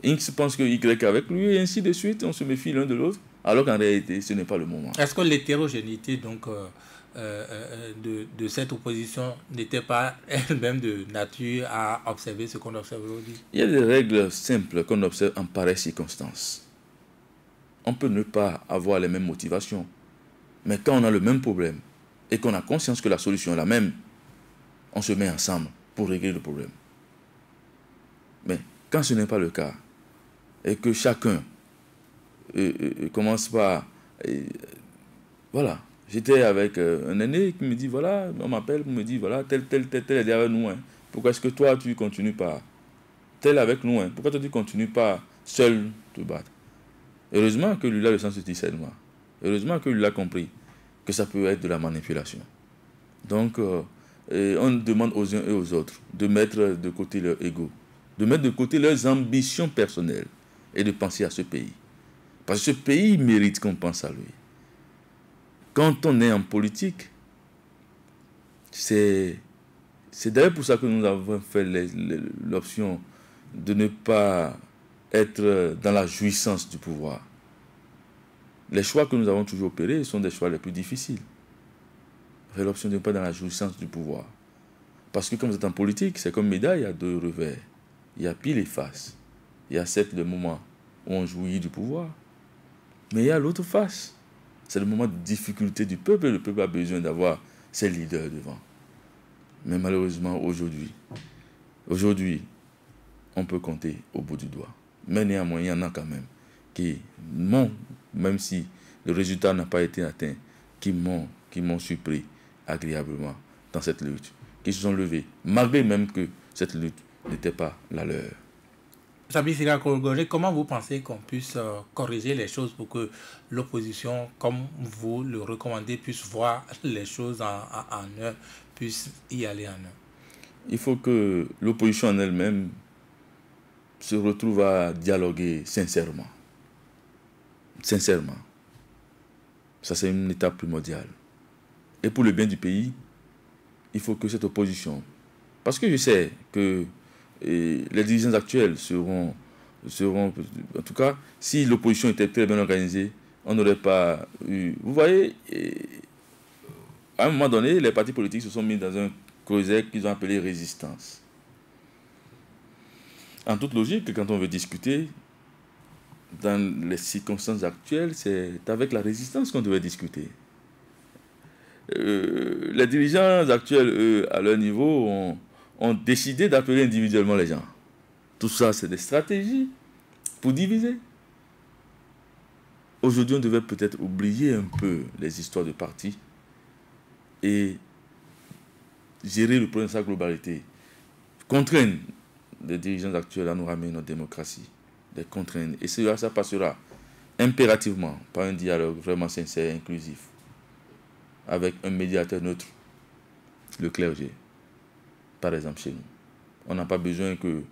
X pense que Y est avec lui, et ainsi de suite. On se méfie l'un de l'autre, alors qu'en réalité, ce n'est pas le moment. Est-ce que l'hétérogénéité donc, de cette opposition n'était pas elle-même de nature à observer ce qu'on observe aujourd'hui? Il y a des règles simples qu'on observe en pareilles circonstances. On peut ne pas avoir les mêmes motivations, mais quand on a le même problème et qu'on a conscience que la solution est la même, on se met ensemble pour régler le problème. Mais quand ce n'est pas le cas, et que chacun commence par... voilà. J'étais avec un aîné qui me dit, voilà, on m'appelle, me dit, voilà, tel est derrière nous. Hein. Pourquoi est-ce que toi, tu ne continues pas? Tel avec nous. Hein. Pourquoi toi, tu ne continues pas seul te battre? Heureusement que lui a le sens du discernement. Heureusement que lui a compris que ça peut être de la manipulation. Donc, on demande aux uns et aux autres de mettre de côté leur ego, de mettre de côté leurs ambitions personnelles et de penser à ce pays. Parce que ce pays mérite qu'on pense à lui. Quand on est en politique, c'est d'ailleurs pour ça que nous avons fait l'option de ne pas être dans la jouissance du pouvoir. Les choix que nous avons toujours opérés sont des choix les plus difficiles. Fait l'option de ne pas être dans la jouissance du pouvoir. Parce que quand vous êtes en politique, c'est comme médaille, il y a deux revers. Il y a pile et face. Il y a certes le moment où on jouit du pouvoir, mais il y a l'autre face. C'est le moment de difficulté du peuple, et le peuple a besoin d'avoir ses leaders devant. Mais malheureusement, aujourd'hui, on peut compter au bout du doigt. Mais néanmoins, il y en a quand même qui m'ont, même si le résultat n'a pas été atteint, qui m'ont surpris agréablement dans cette lutte, qui se sont levés, malgré même que cette lutte n'était pas la leur. Sabin Sira Korogone, comment vous pensez qu'on puisse corriger les choses pour que l'opposition, comme vous le recommandez, puisse voir les choses en eux, puisse y aller en eux? Il faut que l'opposition en elle-même se retrouve à dialoguer sincèrement. Sincèrement. Ça, c'est une étape primordiale. Et pour le bien du pays, il faut que cette opposition... Parce que je sais que les dirigeants actuels seront... En tout cas, si l'opposition était très bien organisée, on n'aurait pas eu... Vous voyez, à un moment donné, les partis politiques se sont mis dans un creuset qu'ils ont appelé résistance. En toute logique, quand on veut discuter, dans les circonstances actuelles, c'est avec la résistance qu'on devait discuter. Les dirigeants actuels, eux, à leur niveau, ont décidé d'appeler individuellement les gens. Tout ça, c'est des stratégies pour diviser. Aujourd'hui, on devait peut-être oublier un peu les histoires de partis et gérer le problème dans sa globalité. Contraindre les dirigeants actuels à nous ramener notre démocratie. Les contraindre. Et ça passera impérativement par un dialogue vraiment sincère et inclusif avec un médiateur neutre, le clergé, par exemple chez nous. On n'a pas besoin que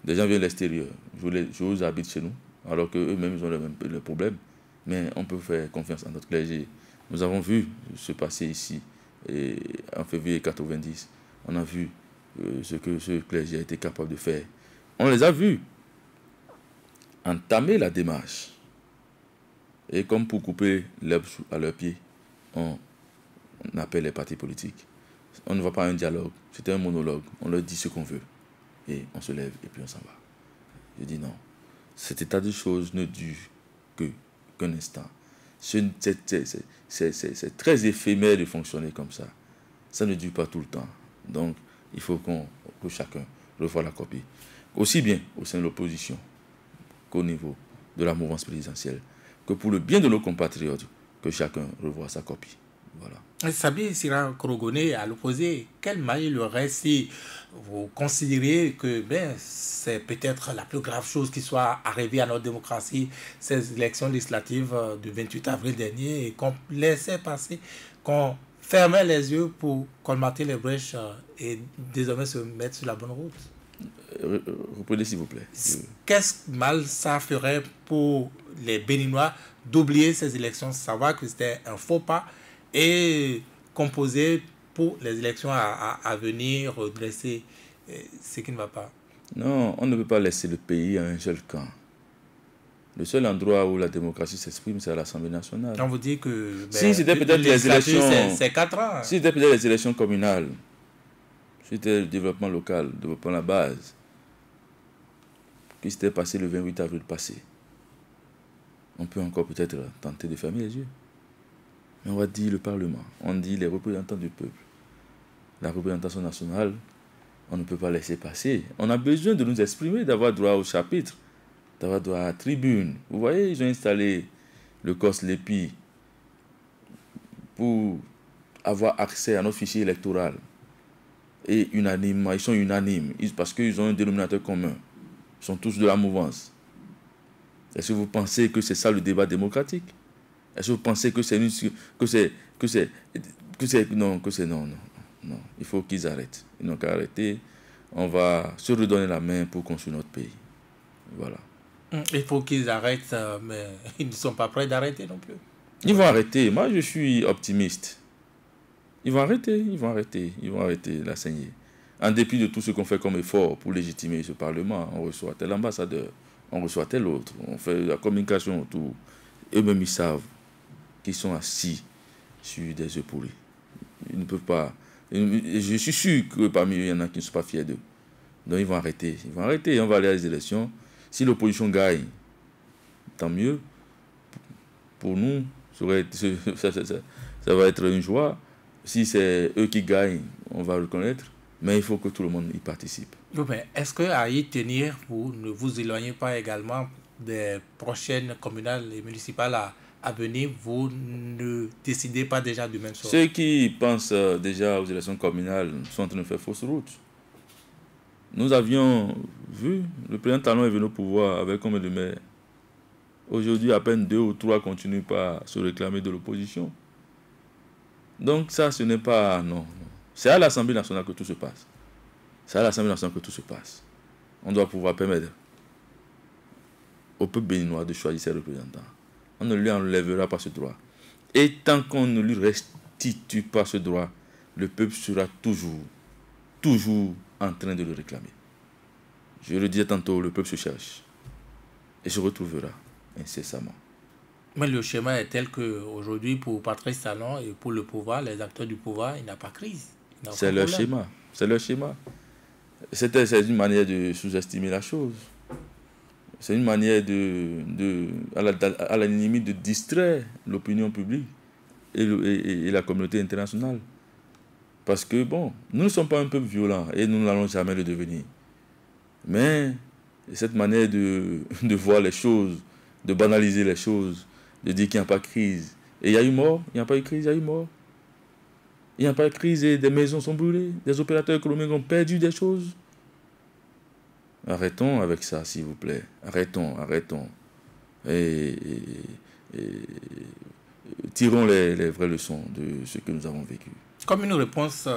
des gens viennent de l'extérieur. Je vous habite chez nous, alors qu'eux-mêmes ils ont le problème. Mais on peut faire confiance à notre clergé. Nous avons vu se passer ici en février 90. On a vu ce que ce clergé a été capable de faire. On les a vus entamer la démarche. Et comme pour couper l'herbe à leurs pieds, on appelle les partis politiques. On ne va pas à un dialogue, c'était un monologue. On leur dit ce qu'on veut. Et on se lève et puis on s'en va. Je dis non. Cet état de choses ne dure qu'un instant. C'est très éphémère de fonctionner comme ça. Ça ne dure pas tout le temps. Donc, il faut que chacun revoie la copie. Aussi bien au sein de l'opposition qu'au niveau de la mouvance présidentielle, que pour le bien de nos compatriotes, que chacun revoie sa copie. Voilà. Sabin Sira Korogone, à l'opposé, quel mal il aurait si vous considérez que c'est peut-être la plus grave chose qui soit arrivée à notre démocratie, ces élections législatives du 28 avril dernier, et qu'on laissait passer, qu'on fermait les yeux pour colmater les brèches et désormais se mettre sur la bonne route? Reprenez s'il vous plaît. Qu'est-ce mal ça ferait pour les Béninois d'oublier ces élections, savoir que c'était un faux pas et composer pour les élections à venir, redresser ce qui ne va pas? Non, on ne peut pas laisser le pays à un seul camp. Le seul endroit où la démocratie s'exprime, c'est à l'Assemblée nationale. On vous dit que... si c'était peut-être les élections... C'est 4 ans. Si c'était peut-être les élections communales, si c'était le développement local, le développement de la base, qui s'était passé le 28 avril passé, on peut encore peut-être tenter de fermer les yeux. Mais on va dire le Parlement, on dit les représentants du peuple. La représentation nationale, on ne peut pas laisser passer. On a besoin de nous exprimer, d'avoir droit au chapitre, d'avoir droit à la tribune. Vous voyez, ils ont installé le COS-LEPI pour avoir accès à notre fichier électoral. Et unanimement, ils sont unanimes, parce qu'ils ont un dénominateur commun. Ils sont tous de la mouvance. Est-ce que vous pensez que c'est ça le débat démocratique? Est-ce que vous pensez que c'est non, non. non, il faut qu'ils arrêtent. Ils n'ont qu'à arrêter. On va se redonner la main pour construire notre pays. Voilà. Il faut qu'ils arrêtent, mais ils ne sont pas prêts d'arrêter non plus. Ils vont arrêter. Moi, je suis optimiste. Ils vont arrêter, ils vont arrêter, ils vont arrêter la saignée. En dépit de tout ce qu'on fait comme effort pour légitimer ce Parlement, on reçoit tel ambassadeur, on reçoit tel autre, on fait la communication autour. Eux-mêmes, ils savent qu'ils sont assis sur des œufs pourris. Ils ne peuvent pas. Je suis sûr que parmi eux, il y en a qui ne sont pas fiers d'eux. Donc ils vont arrêter. Ils vont arrêter. On va aller à les élections. Si l'opposition gagne, tant mieux. Pour nous, ça va être une joie. Si c'est eux qui gagnent, on va reconnaître. Mais il faut que tout le monde y participe. Oui, mais est-ce qu'à y tenir, vous ne vous éloignez pas également des prochaines communales et municipales à venir? Vous ne décidez pas déjà du même sort? Ceux qui pensent déjà aux élections communales sont en train de faire fausse route. Nous avions vu, le président Talon est venu au pouvoir avec combien de maires? Aujourd'hui, à peine 2 ou 3 continuent pas à se réclamer de l'opposition. Donc ça, ce n'est pas... Non. C'est à l'Assemblée nationale que tout se passe. C'est à l'Assemblée nationale que tout se passe. On doit pouvoir permettre au peuple béninois de choisir ses représentants. On ne lui enlèvera pas ce droit. Et tant qu'on ne lui restitue pas ce droit, le peuple sera toujours en train de le réclamer. Je le disais tantôt, le peuple se cherche et se retrouvera incessamment. Mais le schéma est tel qu'aujourd'hui, pour Patrice Talon et pour le pouvoir, les acteurs du pouvoir, il n'y a pas de crise. C'est leur schéma. C'est leur schéma. C'est une manière de sous-estimer la chose. C'est une manière à la limite de distraire l'opinion publique et la communauté internationale. Parce que, bon, nous ne sommes pas un peuple violent et nous n'allons jamais le devenir. Mais cette manière de voir les choses, de banaliser les choses, de dire qu'il n'y a pas de crise. Et il y a eu mort, il n'y a pas eu crise, il y a eu mort. Il n'y a pas de crise et des maisons sont brûlées, des opérateurs économiques ont perdu des choses. Arrêtons avec ça, s'il vous plaît. Arrêtons. Et tirons les vraies leçons de ce que nous avons vécu. Comme une réponse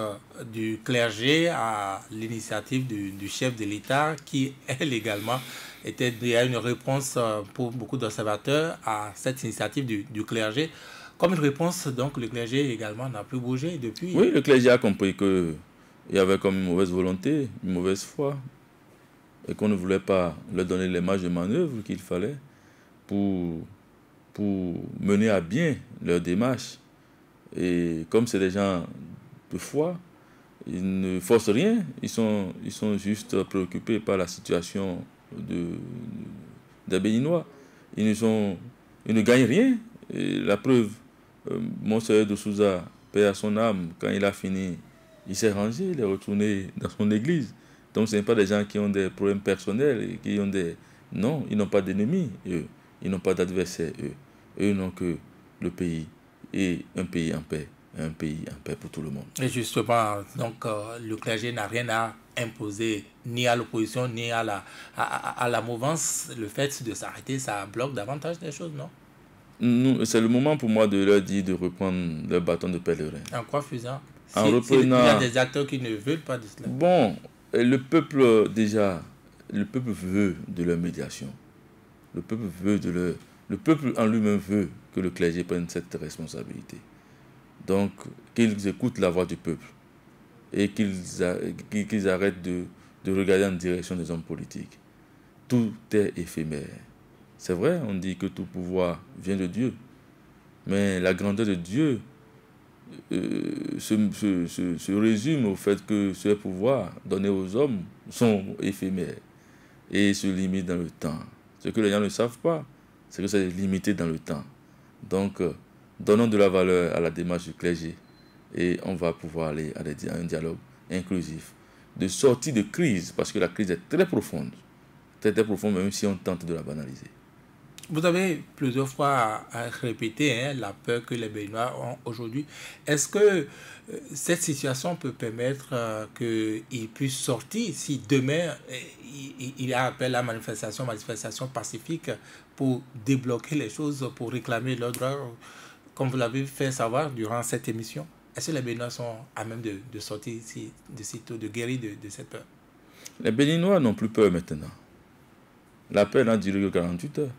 du clergé à l'initiative du chef de l'État, qui, elle également, il y a une réponse pour beaucoup d'observateurs à cette initiative du clergé. Comme une réponse, donc, le clergé également n'a plus bougé depuis. Oui, le clergé a compris qu'il y avait comme une mauvaise volonté, une mauvaise foi, et qu'on ne voulait pas leur donner les marges de manœuvre qu'il fallait pour mener à bien leur démarche. Et comme c'est des gens de foi, ils ne forcent rien, ils sont juste préoccupés par la situation des Béninois. Ils ne gagnent rien. Et la preuve, Monseigneur de Souza, paix à son âme, quand il a fini, il s'est rangé, il est retourné dans son église. Donc ce n'est pas des gens qui ont des problèmes personnels, et qui ont des... Non, ils n'ont pas d'ennemis, eux. Ils n'ont pas d'adversaires, eux. Eux n'ont que le pays et un pays en paix. Un pays en paix pour tout le monde. Et justement, donc, le clergé n'a rien à imposer ni à l'opposition, ni à la mouvance. Le fait de s'arrêter, ça bloque davantage les choses, non? C'est le moment pour moi de leur dire de reprendre leur bâton de pèlerin. En quoi faisant? En reprenant... Il y a des acteurs qui ne veulent pas de cela. Bon, le peuple, déjà, le peuple veut de leur médiation. Le peuple en lui-même veut que le clergé prenne cette responsabilité. Donc, qu'ils écoutent la voix du peuple et qu'ils arrêtent de regarder en direction des hommes politiques. Tout est éphémère. C'est vrai, on dit que tout pouvoir vient de Dieu. Mais la grandeur de Dieu se résume au fait que ces pouvoirs donnés aux hommes sont éphémères et se limitent dans le temps. Ce que les gens ne savent pas, c'est que c'est limité dans le temps. Donc, donnons de la valeur à la démarche du clergé et on va pouvoir aller à un dialogue inclusif, de sortie de crise, parce que la crise est très profonde, très profonde, même si on tente de la banaliser. Vous avez plusieurs fois répété la peur que les Béninois ont aujourd'hui. Est-ce que cette situation peut permettre qu'ils puissent sortir si demain il y a appel à manifestation pacifique pour débloquer les choses, pour réclamer leurs droits, comme vous l'avez fait savoir durant cette émission? Est-ce que les Béninois sont à même de sortir ici, de sitôt, de guérir de cette peur? Les Béninois n'ont plus peur maintenant. La peur n'a duré que 48 heures.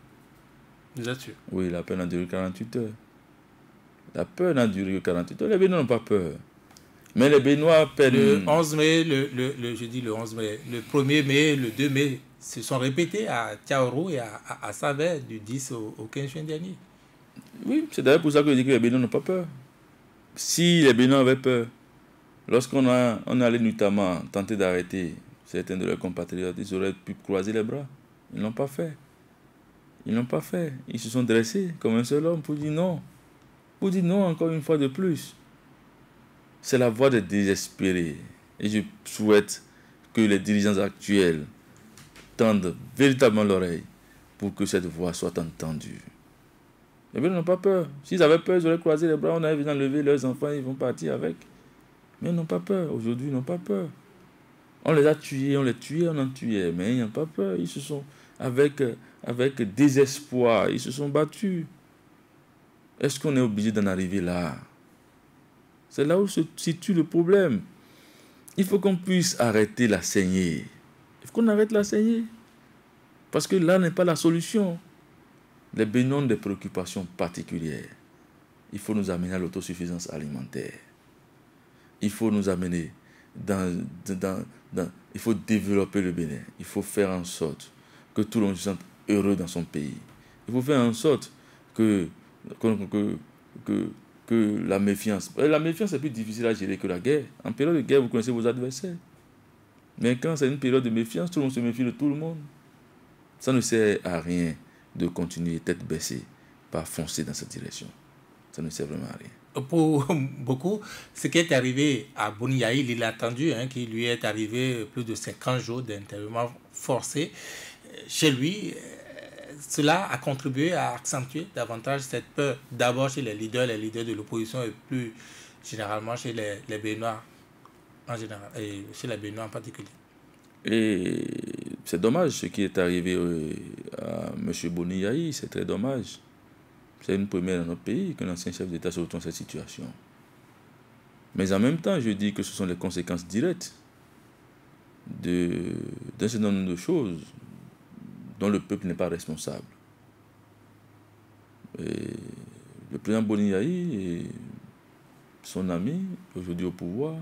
Vous êtes sûr? Oui, la peur n'a duré que 48 heures. La peur n'a duré que 48 heures. Les Béninois n'ont pas peur. Mais les Béninois perdent... Le 11 mai, je dis le 11 mai, le 1er mai, le 2 mai, se sont répétés à Tiaourou et à Savè du 10 au 15 juin dernier. Oui, c'est d'ailleurs pour ça que je dis que les Béninois n'ont pas peur. Si les Béninois avaient peur, lorsqu'on on allait notamment tenter d'arrêter certains de leurs compatriotes, ils auraient pu croiser les bras. Ils ne l'ont pas fait. Ils ne l'ont pas fait. Ils se sont dressés comme un seul homme pour dire non. Pour dire non encore une fois de plus. C'est la voix des désespérés. Et je souhaite que les dirigeants actuels tendent véritablement l'oreille pour que cette voix soit entendue. Les Béninois n'ont pas peur. S'ils avaient peur, ils auraient croisé les bras, on avait enlevé leurs enfants, ils vont partir avec. Mais ils n'ont pas peur. Aujourd'hui, ils n'ont pas peur. On les a tués, on les tuait, on en tuait. Mais ils n'ont pas peur. Ils se sont, avec désespoir, ils se sont battus. Est-ce qu'on est obligé d'en arriver là? C'est là où se situe le problème. Il faut qu'on puisse arrêter la saignée. Il faut qu'on arrête la saignée. Parce que là n'est pas la solution. Les Béninois ont des préoccupations particulières. Il faut nous amener à l'autosuffisance alimentaire. Il faut nous amener il faut développer le Bénin. Il faut faire en sorte que tout le monde se sente heureux dans son pays. Il faut faire en sorte que la méfiance... La méfiance est plus difficile à gérer que la guerre. En période de guerre, vous connaissez vos adversaires. Mais quand c'est une période de méfiance, tout le monde se méfie de tout le monde. Ça ne sert à rien de continuer tête baissée, pas foncer dans cette direction. Ça ne sert vraiment à rien. Pour beaucoup, ce qui est arrivé à Boni Yahil, il a attendu qu'il lui est arrivé plus de 50 jours d'internement forcé chez lui. Cela a contribué à accentuer davantage cette peur, d'abord chez les leaders de l'opposition et plus généralement chez les Béninois en général, et chez les Béninois en particulier. Et c'est dommage ce qui est arrivé à M. Boni Yahil, c'est très dommage. C'est une première dans notre pays qu'un ancien chef d'État se retrouve dans cette situation. Mais en même temps, je dis que ce sont les conséquences directes d'un certain nombre de choses dont le peuple n'est pas responsable. Et le président Boni Yahil et son ami, aujourd'hui au pouvoir,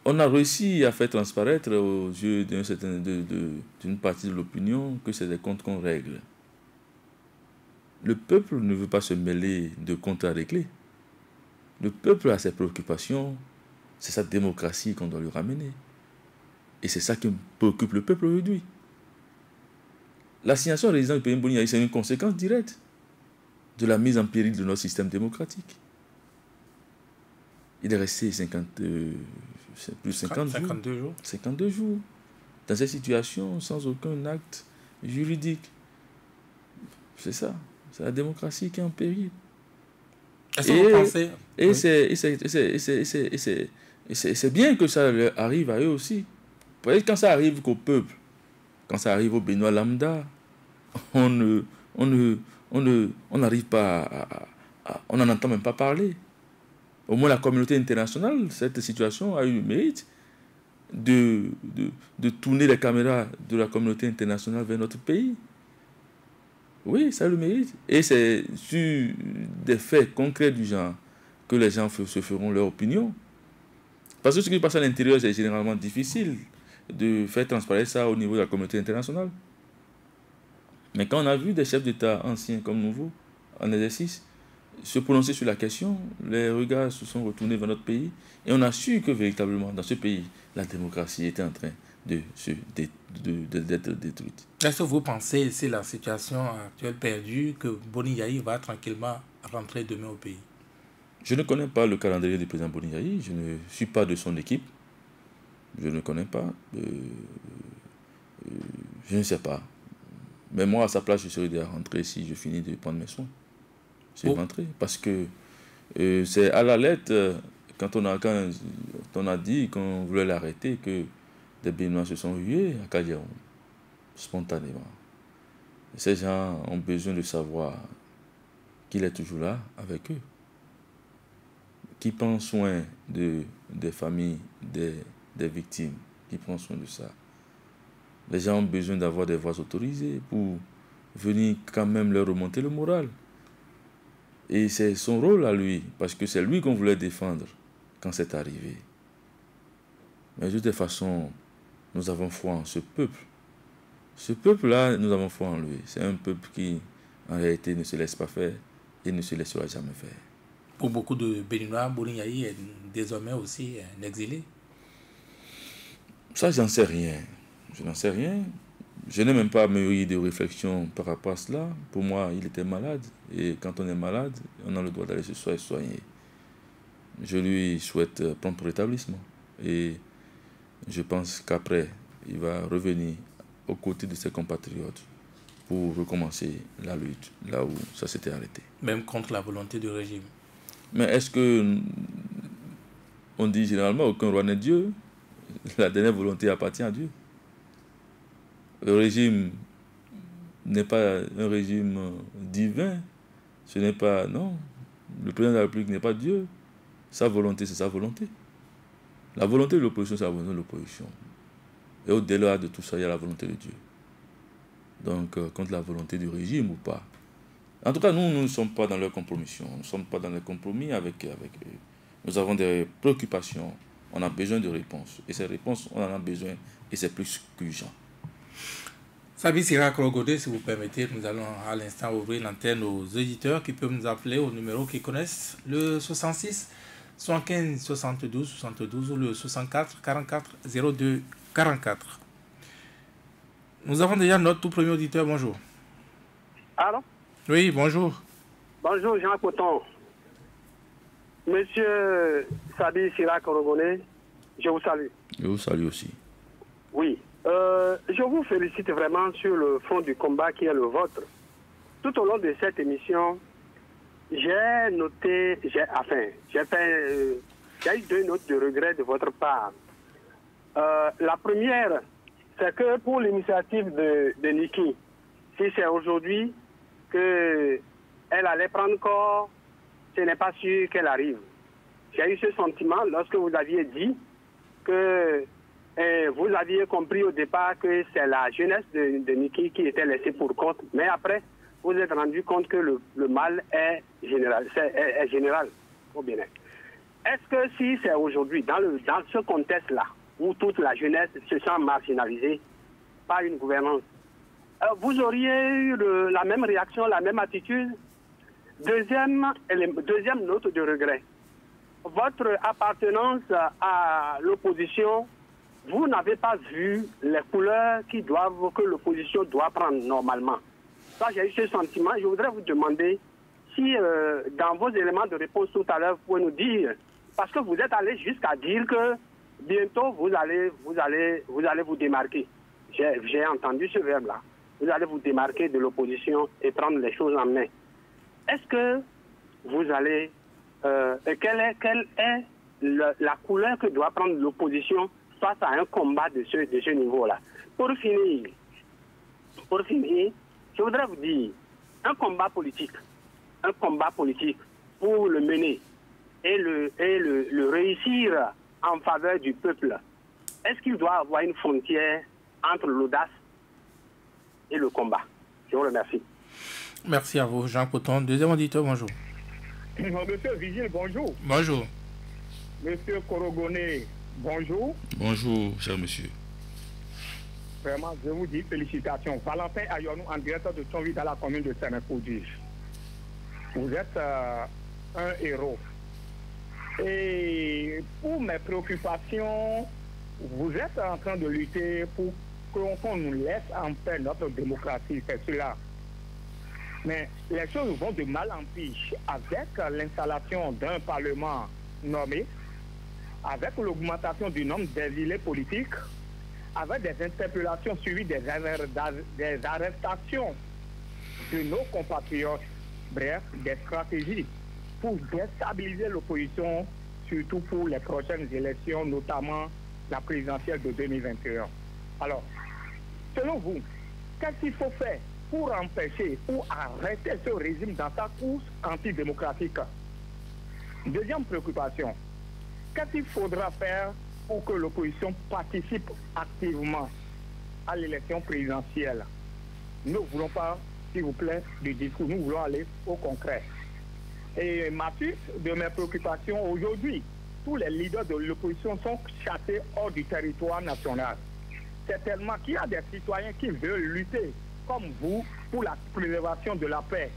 on a réussi à faire transparaître aux yeux d'une partie de l'opinion que c'est des comptes qu'on règle. Le peuple ne veut pas se mêler de comptes à régler. Le peuple a ses préoccupations, c'est sa démocratie qu'on doit lui ramener. Et c'est ça qui préoccupe le peuple aujourd'hui. L'assignation à résidence du président Boni Yahil, c'est une conséquence directe de la mise en péril de notre système démocratique. Il est resté plus de 52 jours. 52 jours. Dans cette situation, sans aucun acte juridique. C'est ça. C'est la démocratie qui est en péril. Est-ce que vous pensez... Et c'est bien que ça arrive à eux aussi. Vous voyez, quand ça arrive qu'au peuple, quand ça arrive au Béninois lambda, on n'arrive pas on n'en entend même pas parler. Au moins la communauté internationale, cette situation a eu le mérite de tourner les caméras de la communauté internationale vers notre pays. Oui, ça a le mérite. Et c'est sur des faits concrets du genre que les gens se feront leur opinion. Parce que ce qui se passe à l'intérieur, c'est généralement difficile de faire transparaître ça au niveau de la communauté internationale. Mais quand on a vu des chefs d'État anciens comme nouveaux en exercice se prononcer sur la question, les regards se sont retournés vers notre pays et on a su que véritablement dans ce pays, la démocratie était en train d'être détruite. Est-ce que vous pensez, c'est la situation actuelle perdue, que Boni Yahil va tranquillement rentrer demain au pays? Je ne connais pas le calendrier du président Boni Yahil, je ne suis pas de son équipe, je ne connais pas, je ne sais pas. Mais moi, à sa place, je serais déjà rentré si je finis de prendre mes soins. C'est rentré. Parce que c'est à la lettre, quand on a dit qu'on voulait l'arrêter, que des Béninois se sont rués à Kadiaoum, spontanément. Ces gens ont besoin de savoir qu'il est toujours là avec eux, qui prend soin des familles, des victimes, qui prend soin de ça. Les gens ont besoin d'avoir des voix autorisées pour venir quand même leur remonter le moral. Et c'est son rôle à lui, parce que c'est lui qu'on voulait défendre quand c'est arrivé. Mais de toute façon, nous avons foi en ce peuple. Ce peuple-là, nous avons foi en lui. C'est un peuple qui, en réalité, ne se laisse pas faire et ne se laissera jamais faire. Pour beaucoup de Béninois, Bourignaï est désormais aussi un exilé. Ça, j'en sais rien. Je n'en sais rien. Je n'ai même pas mûri de réflexion par rapport à cela. Pour moi, il était malade. Et quand on est malade, on a le droit d'aller se soigner. Je lui souhaite prompt rétablissement. Et je pense qu'après, il va revenir aux côtés de ses compatriotes pour recommencer la lutte là où ça s'était arrêté. Même contre la volonté du régime. Mais est-ce que on dit généralement aucun roi n'est Dieu? La dernière volonté appartient à Dieu. Le régime n'est pas un régime divin. Ce n'est pas... Non. Le président de la République n'est pas Dieu. Sa volonté, c'est sa volonté. La volonté de l'opposition, c'est la volonté de l'opposition. Et au-delà de tout ça, il y a la volonté de Dieu. Donc, contre la volonté du régime ou pas. En tout cas, nous ne sommes pas dans leur compromission. Nous ne sommes pas dans les compromis avec eux. Nous avons des préoccupations. On a besoin de réponses. Et ces réponses, on en a besoin. Et c'est plus qu'urgent. Sabi Sira Korogodé, si vous permettez, nous allons à l'instant ouvrir l'antenne aux auditeurs qui peuvent nous appeler au numéro qu'ils connaissent, le 66 75 72 72 ou le 64 44 02 44. Nous avons déjà notre tout premier auditeur. Bonjour. Allô? Oui, bonjour. Bonjour, Jean Coton. Monsieur Sabi Sira Korogodé, je vous salue. Je vous salue aussi. Oui. Je vous félicite vraiment sur le fond du combat qui est le vôtre. Tout au long de cette émission, j'ai noté, j'ai eu deux notes de regret de votre part. La première, c'est que pour l'initiative de Niki, si c'est aujourd'hui qu'elle allait prendre corps, ce n'est pas sûr qu'elle arrive. J'ai eu ce sentiment lorsque vous aviez dit que vous aviez compris au départ que c'est la jeunesse de Niki qui était laissée pour compte, mais après, vous êtes rendu compte que le mal est général, est général au Bénin. Est-ce que si c'est aujourd'hui, dans ce contexte-là, où toute la jeunesse se sent marginalisée par une gouvernance, vous auriez eu la même réaction, la même attitude? Deuxième note de regret. Votre appartenance à l'opposition, vous n'avez pas vu les couleurs que l'opposition doit prendre normalement. Ça, j'ai eu ce sentiment. Je voudrais vous demander si, dans vos éléments de réponse tout à l'heure, vous pouvez nous dire, parce que vous êtes allé jusqu'à dire que bientôt vous allez vous démarquer. J'ai entendu ce verbe-là. Vous allez vous démarquer de l'opposition et prendre les choses en main. Est-ce que vous allez... quelle est la couleur que doit prendre l'opposition face à un combat de ce niveau-là? Pour finir, je voudrais vous dire, un combat politique, pour le mener et le réussir en faveur du peuple, est-ce qu'il doit avoir une frontière entre l'audace et le combat? Je vous remercie. Merci à vous, Jean Coton. Deuxième auditeur, bonjour. Monsieur Vigile, bonjour. Bonjour. Monsieur Korogoné, bonjour. Bonjour, cher monsieur. Vraiment, je vous dis félicitations. Valentin Ayonou, en directeur de Thionville dans la commune de Sénécoudi. Vous êtes un héros. Et pour mes préoccupations, vous êtes en train de lutter pour qu'on nous laisse en paix notre démocratie, c'est cela. Mais les choses vont de mal en pire avec l'installation d'un parlement nommé, avec l'augmentation du nombre d'exilés politiques, avec des interpellations suivies des arrestations de nos compatriotes. Bref, des stratégies pour déstabiliser l'opposition, surtout pour les prochaines élections, notamment la présidentielle de 2021. Alors, selon vous, qu'est-ce qu'il faut faire pour empêcher, pour arrêter ce régime dans sa course antidémocratique. Deuxième préoccupation, qu'est-ce qu'il faudra faire pour que l'opposition participe activement à l'élection présidentielle? Nous ne voulons pas, s'il vous plaît, du discours, nous voulons aller au concret. Et ma suite de mes préoccupations aujourd'hui, tous les leaders de l'opposition sont chassés hors du territoire national. C'est tellement qu'il y a des citoyens qui veulent lutter, comme vous, pour la préservation de la paix,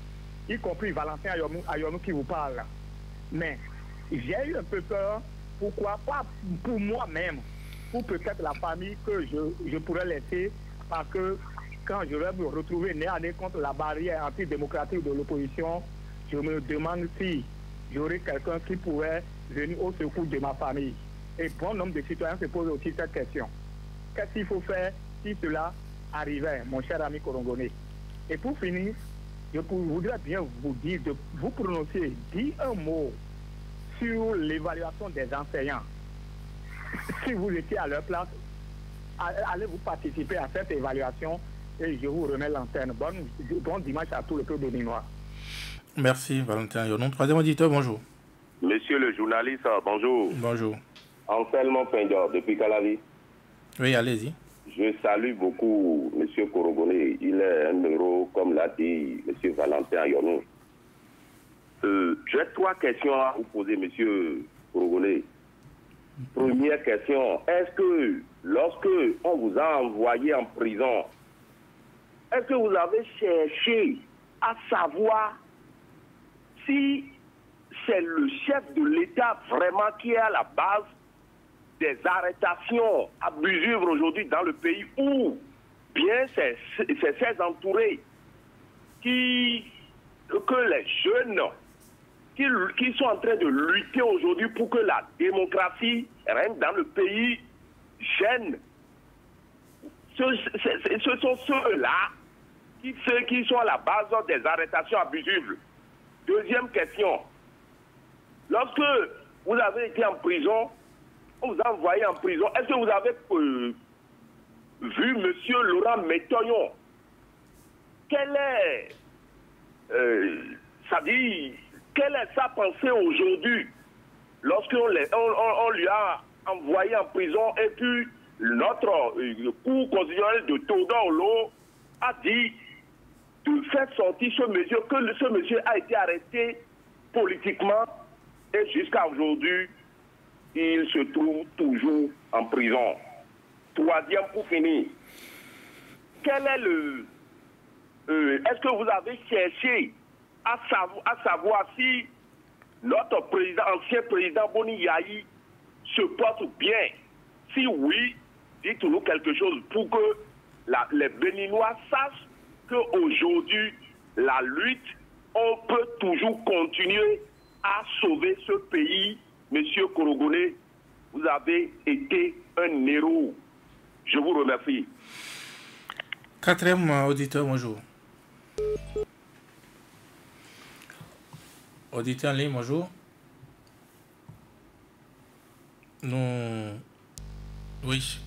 y compris Valentin Ayonou qui vous parle. Mais j'ai eu un peu peur, pourquoi pas pour moi-même, pour peut-être la famille que je pourrais laisser, parce que quand je vais me retrouver nez à nez contre la barrière antidémocratique de l'opposition, je me demande si j'aurai quelqu'un qui pourrait venir au secours de ma famille. Et bon nombre de citoyens se posent aussi cette question. Qu'est-ce qu'il faut faire si cela arrivait, mon cher ami Korongone? Et pour finir, je voudrais bien vous dire, de vous prononcer, dire un mot sur l'évaluation des enseignants. Si vous étiez à leur place, allez-vous participer à cette évaluation et je vous remets l'antenne. Bon dimanche à tout le peuple béninois. Merci Valentin Ayonou. Troisième auditeur, bonjour. Monsieur le journaliste, bonjour. Bonjour. Anselmo Pendor, depuis Calavi. Oui, allez-y. Je salue beaucoup Monsieur Korogone. Il est un héros, comme l'a dit Monsieur Valentin Ayonou. J'ai 3 questions à vous poser, Monsieur Korogone. Première question, est-ce que lorsque on vous a envoyé en prison, est-ce que vous avez cherché à savoir si c'est le chef de l'État vraiment qui est à la base des arrestations abusives aujourd'hui dans le pays, ou bien c'est ses entourés que les jeunes qui sont en train de lutter aujourd'hui pour que la démocratie règne dans le pays gênent. Ce sont ceux-là qui sont à la base des arrestations abusives. Deuxième question. Lorsque vous avez été en prison, on vous a envoyé en prison, est-ce que vous avez vu M. Laurent Métoyon? Quelle est sa pensée aujourd'hui lorsqu'on lui a envoyé en prison et puis notre cour constitutionnel de Todolo a dit de faire sortir ce monsieur, que ce monsieur a été arrêté politiquement et jusqu'à aujourd'hui, il se trouve toujours en prison. Troisième pour finir, quel est est-ce que vous avez cherché à savoir si notre ancien président Boni Yahi se porte bien? Si oui, dites-nous quelque chose pour que les Béninois sachent qu'aujourd'hui, la lutte, on peut toujours continuer à sauver ce pays. Monsieur Korogone, vous avez été un héros. Je vous remercie. Quatrième auditeur, bonjour. Auditeur en ligne, bonjour. Non. Oui.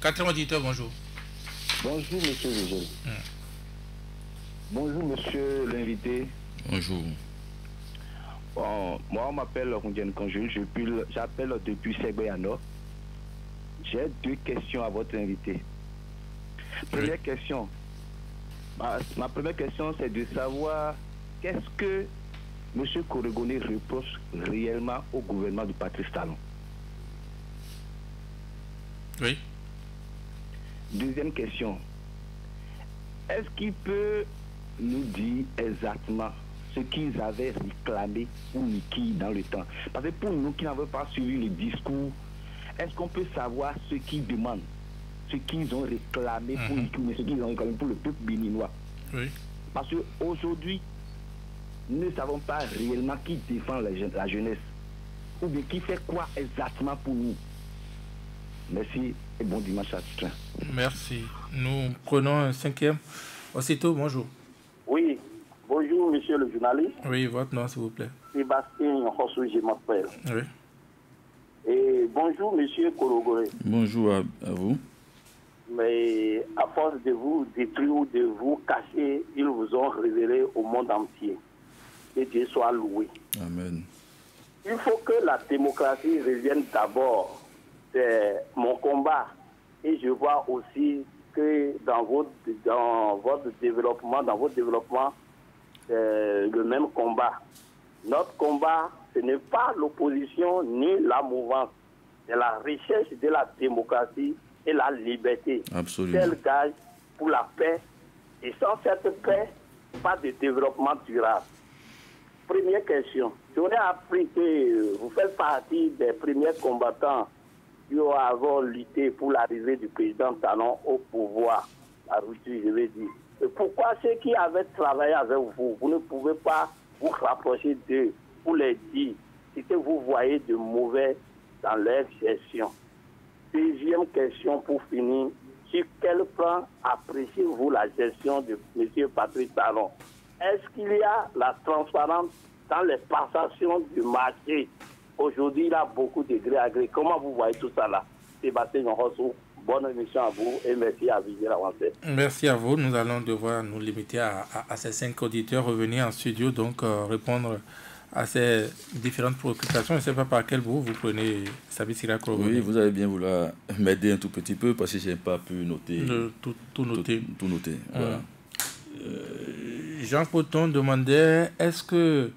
Quatrième auditeur, bonjour. Bonjour, monsieur Vigel. Bonjour, monsieur l'invité. Bonjour. Bon, moi, on m'appelle Rondienne Kanjoul. J'appelle depuis Séguéano. J'ai 2 questions à votre invité. Première question. Ma première question, c'est de savoir qu'est-ce que M. Korogone reproche réellement au gouvernement du Patrice Talon. Oui. Deuxième question. Est-ce qu'il peut nous dire exactement ce qu'ils avaient réclamé pour Niki dans le temps? Parce que pour nous qui n'avons pas suivi le discours, est-ce qu'on peut savoir ce qu'ils demandent, ce qu'ils ont réclamé pour Niki, mais ce qu'ils ont réclamé pour le peuple béninois? Oui. Parce qu'aujourd'hui, nous ne savons pas réellement qui défend la jeunesse, ou bien qui fait quoi exactement pour nous. Merci et bon dimanche à tous. Merci. Nous prenons un 5e. Aussitôt, bonjour. Oui, bonjour monsieur le journaliste. Oui, votre nom s'il vous plaît. Sébastien Rossou, je m'appelle. Oui. Et bonjour monsieur Korogone. Bonjour à vous. mais à force de vous détruire ou de vous cacher, ils vous ont révélé au monde entier. Que Dieu soit loué. Amen. Il faut que la démocratie revienne d'abord. C'est mon combat. Et je vois aussi que dans votre développement, c'est le même combat. Notre combat, ce n'est pas l'opposition ni la mouvance. C'est la recherche de la démocratie et la liberté. Absolument. C'est le gage pour la paix. Et sans cette paix, pas de développement durable. Première question. J'aurais appris que vous faites partie des premiers combattants qui ont lutté pour l'arrivée du président Talon au pouvoir. La rupture, je vais dire. Et pourquoi ceux qui avaient travaillé avec vous, vous ne pouvez pas vous rapprocher d'eux pour les dire ce que vous voyez de mauvais dans leur gestion? Deuxième question pour finir. Sur quel plan appréciez-vous la gestion de M. Patrice Talon? Est-ce qu'il y a la transparence dans les passations du marché? Aujourd'hui, il y a beaucoup de gré à gré. Comment vous voyez tout ça là? Sébastien Norosso, bonne émission à vous et merci à Vivier Avancé. Merci à vous. Nous allons devoir nous limiter à ces 5 auditeurs, revenir en studio, donc répondre à ces différentes préoccupations. Je ne sais pas par quel bout vous prenez, Sabi Sirak. Oui, vous avez bien voulu m'aider un tout petit peu parce que je n'ai pas pu noter. Tout noter. Tout noter, voilà. Jean Poton demandait, est-ce que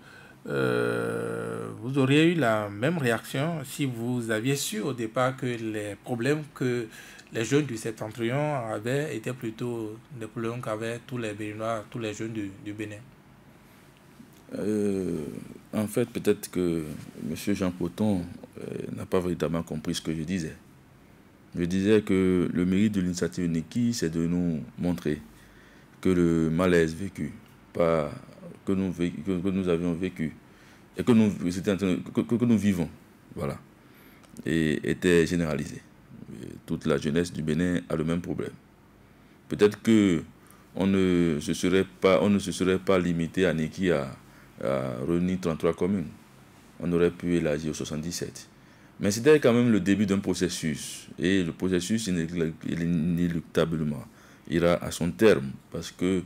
vous auriez eu la même réaction si vous aviez su au départ que les problèmes que les jeunes du Septentrion avaient étaient plutôt des problèmes qu'avaient tous les Béninois, tous les jeunes du Bénin? En fait, peut-être que M. Jean Poton n'a pas véritablement compris ce que je disais. Je disais que le mérite de l'initiative Niki, c'est de nous montrer que le malaise vécu, que nous avions vécu et que nous vivons, voilà, et était généralisé. Et toute la jeunesse du Bénin a le même problème. Peut-être que on ne se serait pas limité à Niki à réunir 33 communes. On aurait pu élargir au 77. Mais c'était quand même le début d'un processus. Et le processus, inéluctablement, ira à son terme parce que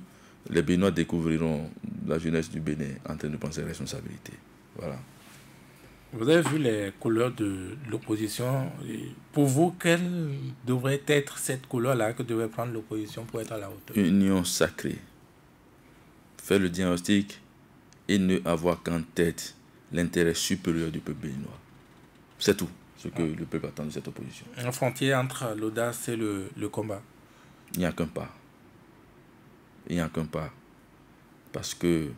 les Béninois découvriront la jeunesse du Bénin en train de penser à la responsabilité. Voilà. Vous avez vu les couleurs de l'opposition. Pour vous, quelle devrait être cette couleur-là que devrait prendre l'opposition pour être à la hauteur? Union sacrée. Faire le diagnostic et ne avoir qu'en tête l'intérêt supérieur du peuple béninois. C'est tout ce que le peuple attend de cette opposition. Une frontière entre l'audace et le combat. Il n'y a qu'un pas. Il n'y a qu'un pas. Parce que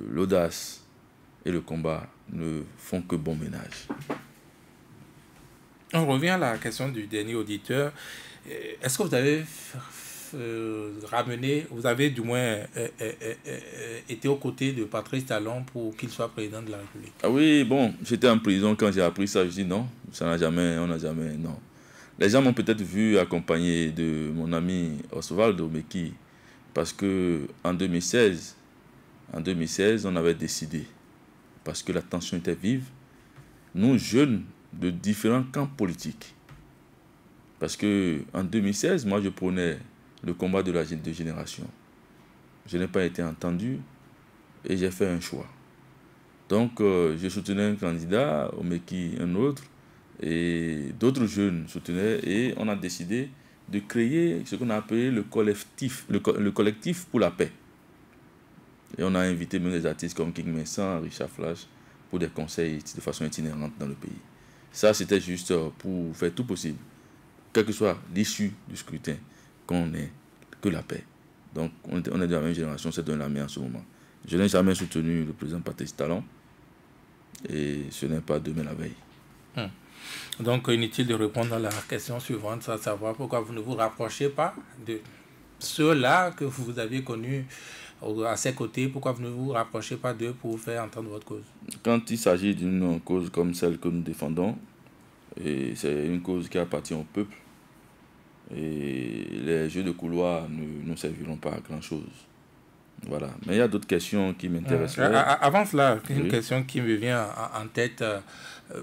l'audace et le combat ne font que bon ménage. On revient à la question du dernier auditeur. Est-ce que vous avez vous avez du moins été aux côtés de Patrice Talon pour qu'il soit président de la République? Ah oui, bon, j'étais en prison quand j'ai appris ça. Je dis non, on n'a jamais, non. Les gens m'ont peut-être vu accompagné de mon ami Osvaldo Meki, parce que en 2016, on avait décidé, parce que la tension était vive, nous jeunes de différents camps politiques. Parce que en 2016, moi je prenais le combat de la génération. Je n'ai pas été entendu et j'ai fait un choix. Donc je soutenais un candidat, Omeki un autre, et d'autres jeunes soutenaient, et on a décidé de créer ce qu'on a appelé le collectif pour la paix. Et on a invité même des artistes comme King Messan, Richard Flash, pour des conseils de façon itinérante dans le pays. Ça, c'était juste pour faire tout possible, quelle que soit l'issue du scrutin, qu'on n'ait que la paix. Donc, on est de la même génération, c'est un ami en ce moment. Je n'ai jamais soutenu le président Patrice Talon, et ce n'est pas demain la veille. Donc, inutile de répondre à la question suivante, à savoir pourquoi vous ne vous rapprochez pas de ceux-là que vous aviez connus à ses côtés, pourquoi vous ne vous rapprochez pas d'eux pour faire entendre votre cause? Quand il s'agit d'une cause comme celle que nous défendons, et c'est une cause qui appartient au peuple, et les jeux de couloir ne nous serviront pas à grand-chose. Voilà. Mais il y a d'autres questions qui m'intéressent. Avant cela, une question qui me vient en tête.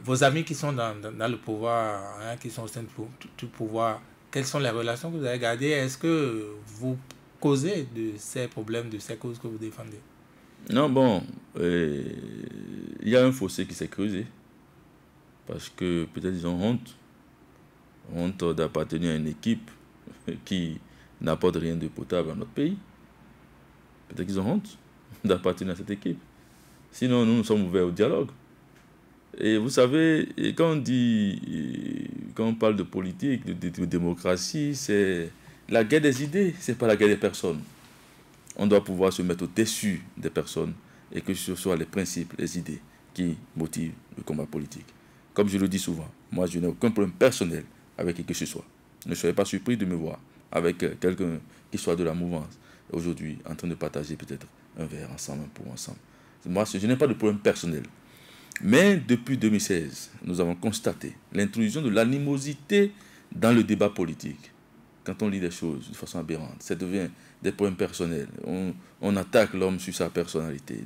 Vos amis qui sont dans le pouvoir, qui sont au sein du pouvoir, Quelles sont les relations que vous avez gardées? Est-ce que vous causez de ces problèmes, de ces causes que vous défendez? Non, bon, il y a un fossé qui s'est creusé. Parce que peut-être ils ont honte d'appartenir à une équipe qui n'apporte rien de potable à notre pays. Peut-être qu'ils ont honte d'appartenir à cette équipe. Sinon, nous sommes ouverts au dialogue. Et vous savez, quand on parle de politique, de démocratie, c'est la guerre des idées, c'est pas la guerre des personnes. On doit pouvoir se mettre au-dessus des personnes et que ce soit les principes, les idées qui motivent le combat politique. Comme je le dis souvent, moi je n'ai aucun problème personnel avec qui que ce soit. Ne soyez pas surpris de me voir avec quelqu'un qui soit de la mouvance aujourd'hui en train de partager peut-être un verre ensemble, un pot ensemble. Moi, je n'ai pas de problème personnel. Mais depuis 2016, nous avons constaté l'introduction de l'animosité dans le débat politique. Quand on lit des choses de façon aberrante, ça devient des problèmes personnels. On attaque l'homme sur sa personnalité.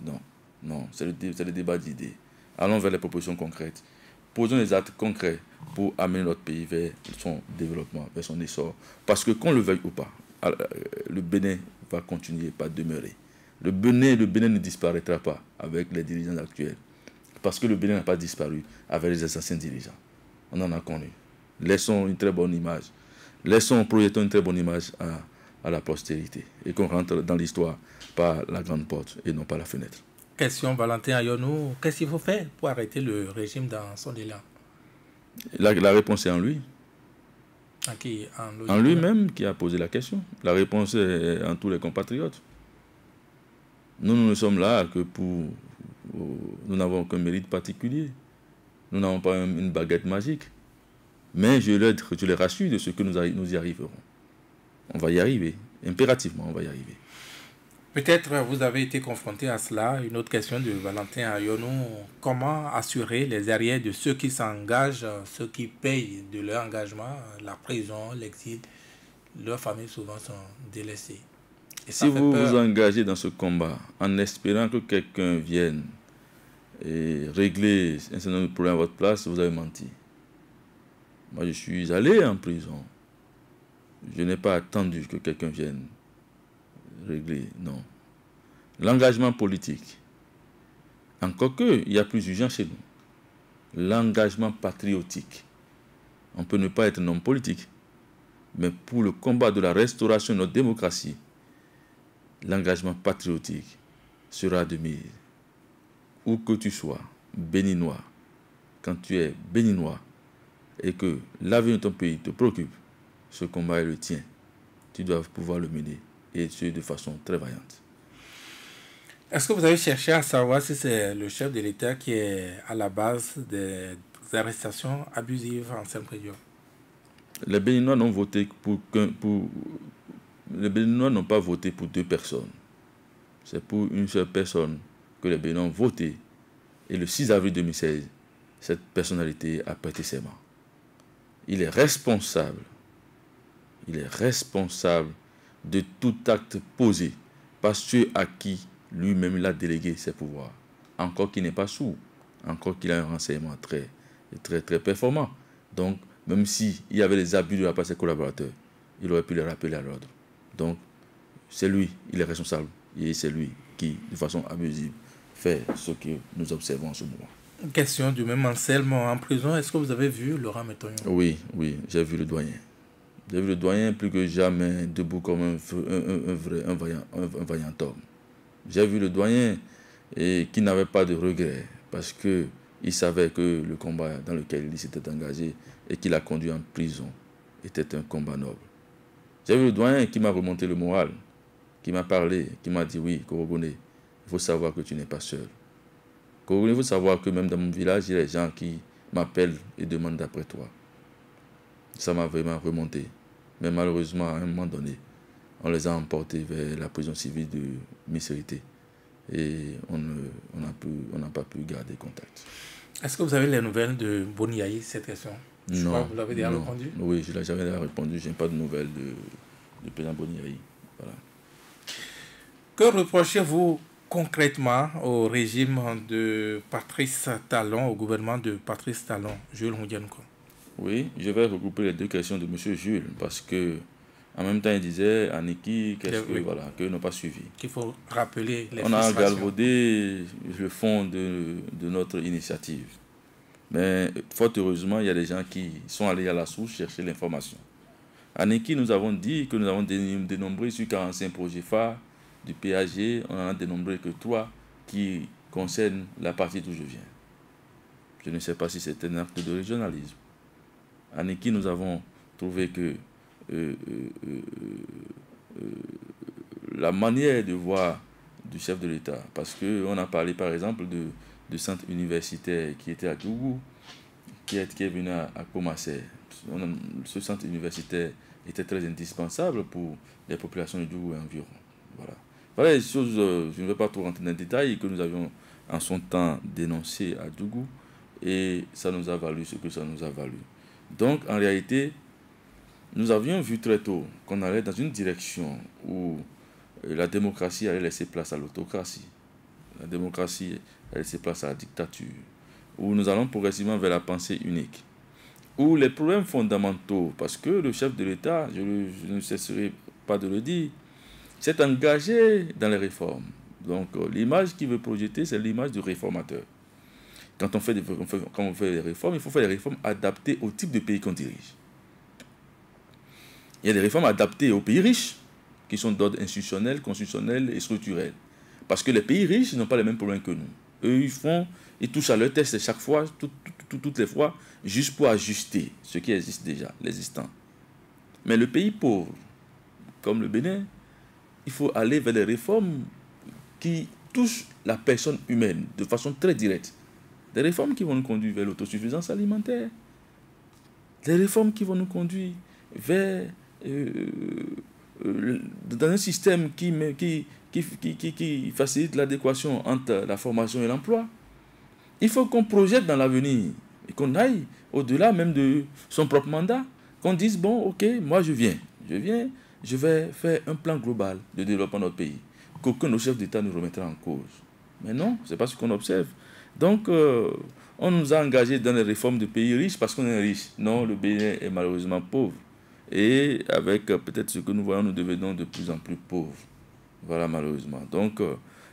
Non, c'est le débat d'idées. Allons vers les propositions concrètes. Posons des actes concrets pour amener notre pays vers son développement, vers son essor. Parce que qu'on le veuille ou pas, le Bénin va continuer par demeurer. Le Bénin ne disparaîtra pas avec les dirigeants actuels. Parce que le Bénin n'a pas disparu avec les anciens dirigeants. On en a connu. Laissons une très bonne image. Projetons une très bonne image à la postérité. Et qu'on rentre dans l'histoire par la grande porte et non par la fenêtre. Question Valentin Ayonou, qu'est-ce qu'il faut faire pour arrêter le régime dans son élan? La réponse est en lui. En qui? En lui-même qui a posé la question. La réponse est en tous les compatriotes. Nous ne sommes là que pour... Nous n'avons aucun mérite particulier. Nous n'avons pas une baguette magique. Mais je les rassure de ce que nous y arriverons. On va y arriver. Impérativement, on va y arriver. Peut-être vous avez été confronté à cela. Une autre question de Valentin Ayonou. Comment assurer les arrières de ceux qui s'engagent, ceux qui payent de leur engagement, la prison, l'exil? Leurs familles souvent sont délaissées. Si vous vous engagez dans ce combat en espérant que quelqu'un vienne et régler un certain nombre de problèmes à votre place, vous avez menti. Moi, je suis allé en prison. Je n'ai pas attendu que quelqu'un vienne régler, non. L'engagement politique, encore que, il y a plus urgent chez nous. L'engagement patriotique. On peut ne pas être un homme politique, mais pour le combat de la restauration de notre démocratie, l'engagement patriotique sera de mise. Où que tu sois, béninois, quand tu es béninois et que l'avenir de ton pays te préoccupe, ce combat est le tien. Tu dois pouvoir le mener et ce de façon très vaillante. Est-ce que vous avez cherché à savoir si c'est le chef de l'État qui est à la base des arrestations abusives en Saint-Prédion? Les Béninois n'ont voté les Béninois n'ont pas voté pour deux personnes. C'est pour une seule personne que les Béninois ont voté. Et le 6 avril 2016, cette personnalité a prêté serment. Il est responsable. Il est responsable de tout acte posé par ceux à qui lui-même il a délégué ses pouvoirs. Encore qu'il n'est pas sourd. Encore qu'il a un renseignement très, très, très performant. Donc, même s'il y avait des abus de la part de ses collaborateurs, il aurait pu les rappeler à l'ordre. Donc, c'est lui, il est responsable. Et c'est lui qui, de façon abusive, fait ce que nous observons en ce moment. Une question du même Anselme en prison. Est-ce que vous avez vu Laurent Métonio? Oui, j'ai vu le doyen. J'ai vu le doyen plus que jamais debout comme un vaillant homme. J'ai vu le doyen qui n'avait pas de regrets parce qu'il savait que le combat dans lequel il s'était engagé et qu'il a conduit en prison était un combat noble. J'ai vu le doyen qui m'a remonté le moral, qui m'a parlé, qui m'a dit oui, Korogoné, il faut savoir que tu n'es pas seul. Korogoné, il faut savoir que même dans mon village, il y a des gens qui m'appellent et demandent d'après toi. Ça m'a vraiment remonté. Mais malheureusement, à un moment donné, on les a emportés vers la prison civile de Misérité. Et on n'a pas pu garder contact. Est-ce que vous avez les nouvelles de Boniaï, cette question? Je crois que vous l'avez déjà répondu. Oui, je l'ai jamais déjà répondu. Je n'ai pas de nouvelles de président Boniaï. Voilà. Que reprochez-vous concrètement au régime de Patrice Talon, au gouvernement de Patrice Talon, Jules Moudienko? Oui, je vais regrouper les deux questions de M. Jules, parce que en même temps, il disait à Niki qu'ils n'ont pas suivi. Qu'il faut rappeler les On a frustrations. galvaudé le fond de notre initiative. Mais fort heureusement, il y a des gens qui sont allés à la source chercher l'information. À Niki, nous avons dit que nous avons dénombré sur 45 projets phares du PAG, on n'en a dénombré que 3 qui concernent la partie d'où je viens. Je ne sais pas si c'est un acte de régionalisme. À Niki, nous avons trouvé que la manière de voir du chef de l'État, parce qu'on a parlé par exemple de centre universitaire qui était à Dougou, qui est venu à Komassé. Ce centre universitaire était très indispensable pour les populations de Dougou et environ. Voilà les choses, je ne vais pas trop rentrer dans les détails, que nous avions en son temps dénoncé à Dougou, et ça nous a valu ce que ça nous a valu. Donc en réalité, nous avions vu très tôt qu'on allait dans une direction où la démocratie allait laisser place à l'autocratie. La démocratie allait laisser place à la dictature. Où nous allons progressivement vers la pensée unique. Où les problèmes fondamentaux, parce que le chef de l'État, je ne cesserai pas de le dire, s'est engagé dans les réformes. Donc l'image qu'il veut projeter, c'est l'image du réformateur. Quand on fait des réformes, il faut faire des réformes adaptées au type de pays qu'on dirige. Il y a des réformes adaptées aux pays riches, qui sont d'ordre institutionnel, constitutionnel et structurel. Parce que les pays riches n'ont pas les mêmes problèmes que nous. Eux, ils touchent à leur test chaque fois, toutes les fois, juste pour ajuster ce qui existe déjà, l'existant. Mais le pays pauvre, comme le Bénin, il faut aller vers des réformes qui touchent la personne humaine de façon très directe. Des réformes qui vont nous conduire vers l'autosuffisance alimentaire. Des réformes qui vont nous conduire vers dans un système qui facilite l'adéquation entre la formation et l'emploi. Il faut qu'on projette dans l'avenir et qu'on aille au-delà même de son propre mandat, qu'on dise, bon, ok, moi je vais faire un plan global de développement de notre pays, qu'aucun de nos chefs d'État ne remettra en cause. Mais non, ce n'est pas ce qu'on observe. Donc, on nous a engagés dans les réformes de pays riches parce qu'on est riche. Non, le Bénin est malheureusement pauvre. Et avec peut-être ce que nous voyons, nous devenons de plus en plus pauvres. Voilà, malheureusement. Donc,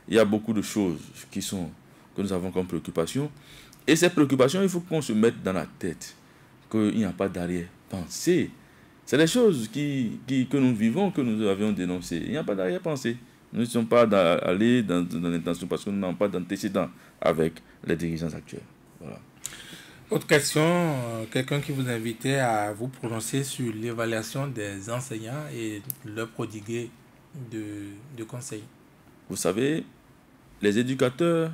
il y a beaucoup de choses que nous avons comme préoccupation. Et ces préoccupations, il faut qu'on se mette dans la tête qu'il n'y a pas d'arrière-pensée. C'est des choses que nous vivons, que nous avions dénoncées. Il n'y a pas d'arrière-pensée. Nous ne sommes pas allés dans l'intention parce que nous n'avons pas d'antécédent avec les dirigeants actuels. Voilà. Autre question, quelqu'un qui vous invitait à vous prononcer sur l'évaluation des enseignants et leur prodiguer de conseils. Vous savez, les éducateurs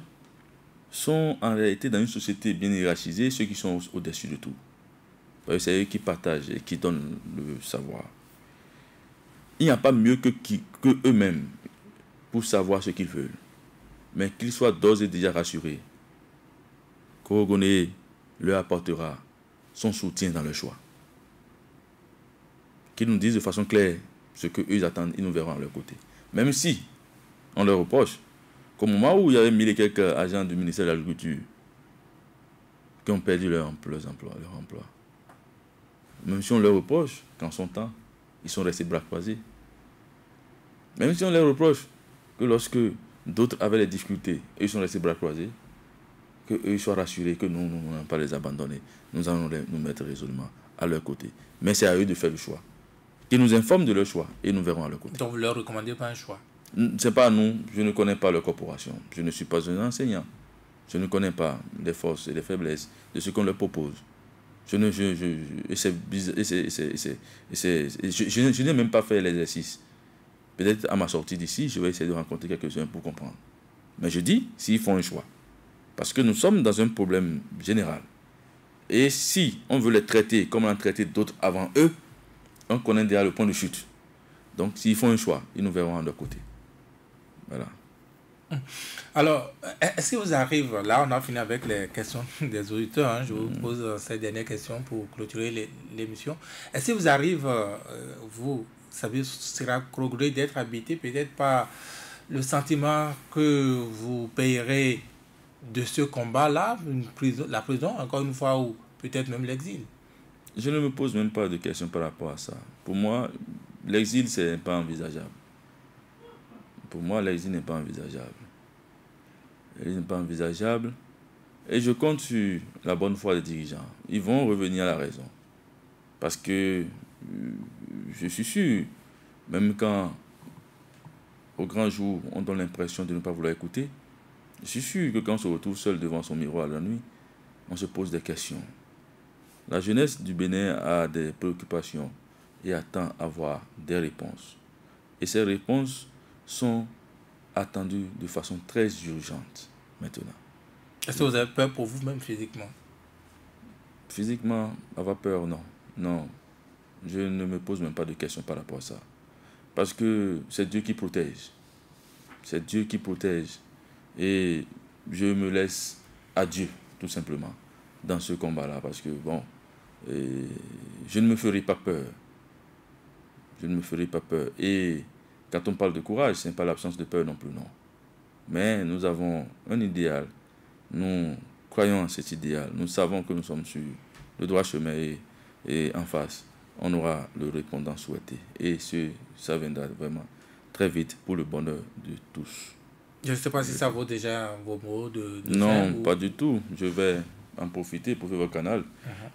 sont en réalité dans une société bien hiérarchisée, ceux qui sont au-dessus de tout. C'est eux qui partagent et qui donnent le savoir. Il n'y a pas mieux que eux-mêmes pour savoir ce qu'ils veulent. Mais qu'ils soient d'ores et déjà rassurés. Korogoné leur apportera son soutien dans le choix. Qu'ils nous disent de façon claire ce qu'eux attendent, ils nous verront à leur côté. Même si on leur reproche qu'au moment où il y avait 1000 et quelques agents du ministère de l'Agriculture qui ont perdu leur emploi. Même si on leur reproche qu'en son temps, ils sont restés bras croisés. Même si on leur reproche que lorsque d'autres avaient les difficultés, ils sont restés bras croisés, qu'eux soient rassurés que nous n'allons pas les abandonner. Nous allons nous mettre résolument à leur côté. Mais c'est à eux de faire le choix. Qu'ils nous informent de leur choix et nous verrons à leur côté. Donc vous ne leur recommandez pas un choix? Ce n'est pas à nous. Je ne connais pas leur corporation. Je ne suis pas un enseignant. Je ne connais pas les forces et les faiblesses de ce qu'on leur propose. Je n'ai même pas fait l'exercice. Peut-être à ma sortie d'ici, je vais essayer de rencontrer quelques-uns pour comprendre. Mais je dis, s'ils font un choix. Parce que nous sommes dans un problème général. Et si on veut les traiter comme on a traité d'autres avant eux, on connaît déjà le point de chute. Donc, s'ils font un choix, ils nous verront à leur côté. Voilà. Alors, est-ce que vous arrivez, là on a fini avec les questions des auditeurs, hein, je vous pose ces dernières questions pour clôturer l'émission. Est-ce que vous arrivez, vous savez, sera corrogé d'être habité peut-être par le sentiment que vous payerez de ce combat-là, la prison, encore une fois, ou peut-être même l'exil? Je ne me pose même pas de questions par rapport à ça. Pour moi, l'exil, ce n'est pas envisageable. Pour moi, l'exil n'est pas envisageable. L'exil n'est pas envisageable. Et je compte sur la bonne foi des dirigeants. Ils vont revenir à la raison. Parce que je suis sûr, même quand au grand jour, on donne l'impression de ne pas vouloir écouter, je suis sûr que quand on se retrouve seul devant son miroir la nuit, on se pose des questions. La jeunesse du Bénin a des préoccupations et attend à avoir des réponses. Et ces réponses sont attendues de façon très urgente maintenant. Est-ce que vous avez peur pour vous-même physiquement? Physiquement, avoir peur, non. Non, je ne me pose même pas de questions par rapport à ça. Parce que c'est Dieu qui protège. C'est Dieu qui protège. Et je me laisse à Dieu, tout simplement, dans ce combat-là. Parce que, bon, je ne me ferai pas peur. Je ne me ferai pas peur. Et quand on parle de courage, ce n'est pas l'absence de peur non plus, non. Mais nous avons un idéal. Nous croyons en cet idéal. Nous savons que nous sommes sur le droit chemin et en face, on aura le répondant souhaité. Et ça viendra vraiment très vite pour le bonheur de tous. Je ne sais pas si ça vaut déjà vos mots de non, pas du tout. Je vais en profiter pour faire votre canal.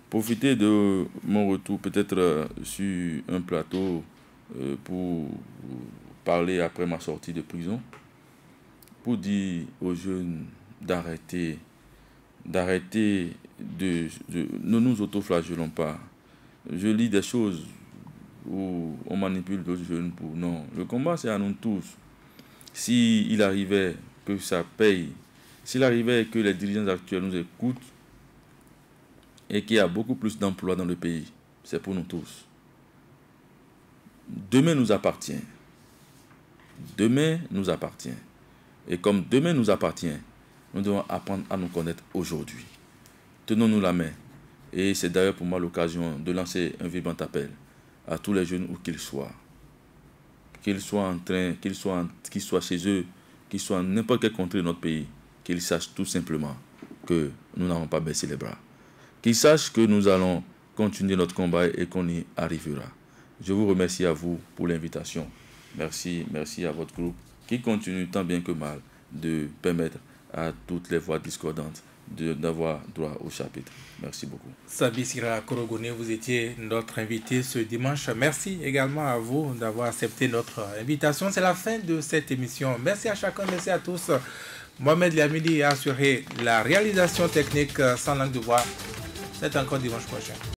Profiter de mon retour peut-être sur un plateau pour parler après ma sortie de prison, pour dire aux jeunes d'arrêter de ne nous autoflagellons pas. Je lis des choses où on manipule d'autres jeunes pour... Non, le combat c'est à nous tous. S'il arrivait que ça paye, s'il arrivait que les dirigeants actuels nous écoutent et qu'il y a beaucoup plus d'emplois dans le pays, c'est pour nous tous. Demain nous appartient. Demain nous appartient. Et comme demain nous appartient, nous devons apprendre à nous connaître aujourd'hui. Tenons-nous la main. Et c'est d'ailleurs pour moi l'occasion de lancer un vibrant appel à tous les jeunes où qu'ils soient. Qu'ils soient en train, qu'ils soient chez eux, qu'ils soient en n'importe quel contrée de notre pays, qu'ils sachent tout simplement que nous n'avons pas baissé les bras. Qu'ils sachent que nous allons continuer notre combat et qu'on y arrivera. Je vous remercie à vous pour l'invitation. Merci à votre groupe qui continue tant bien que mal de permettre à toutes les voix discordantes d'avoir droit au chapitre. Merci beaucoup. Sabi Sira Korogone, vous étiez notre invité ce dimanche. Merci également à vous d'avoir accepté notre invitation. C'est la fin de cette émission. Merci à chacun, merci à tous. Mohamed Liamidi a assuré la réalisation technique sans langue de bois. C'est encore dimanche prochain.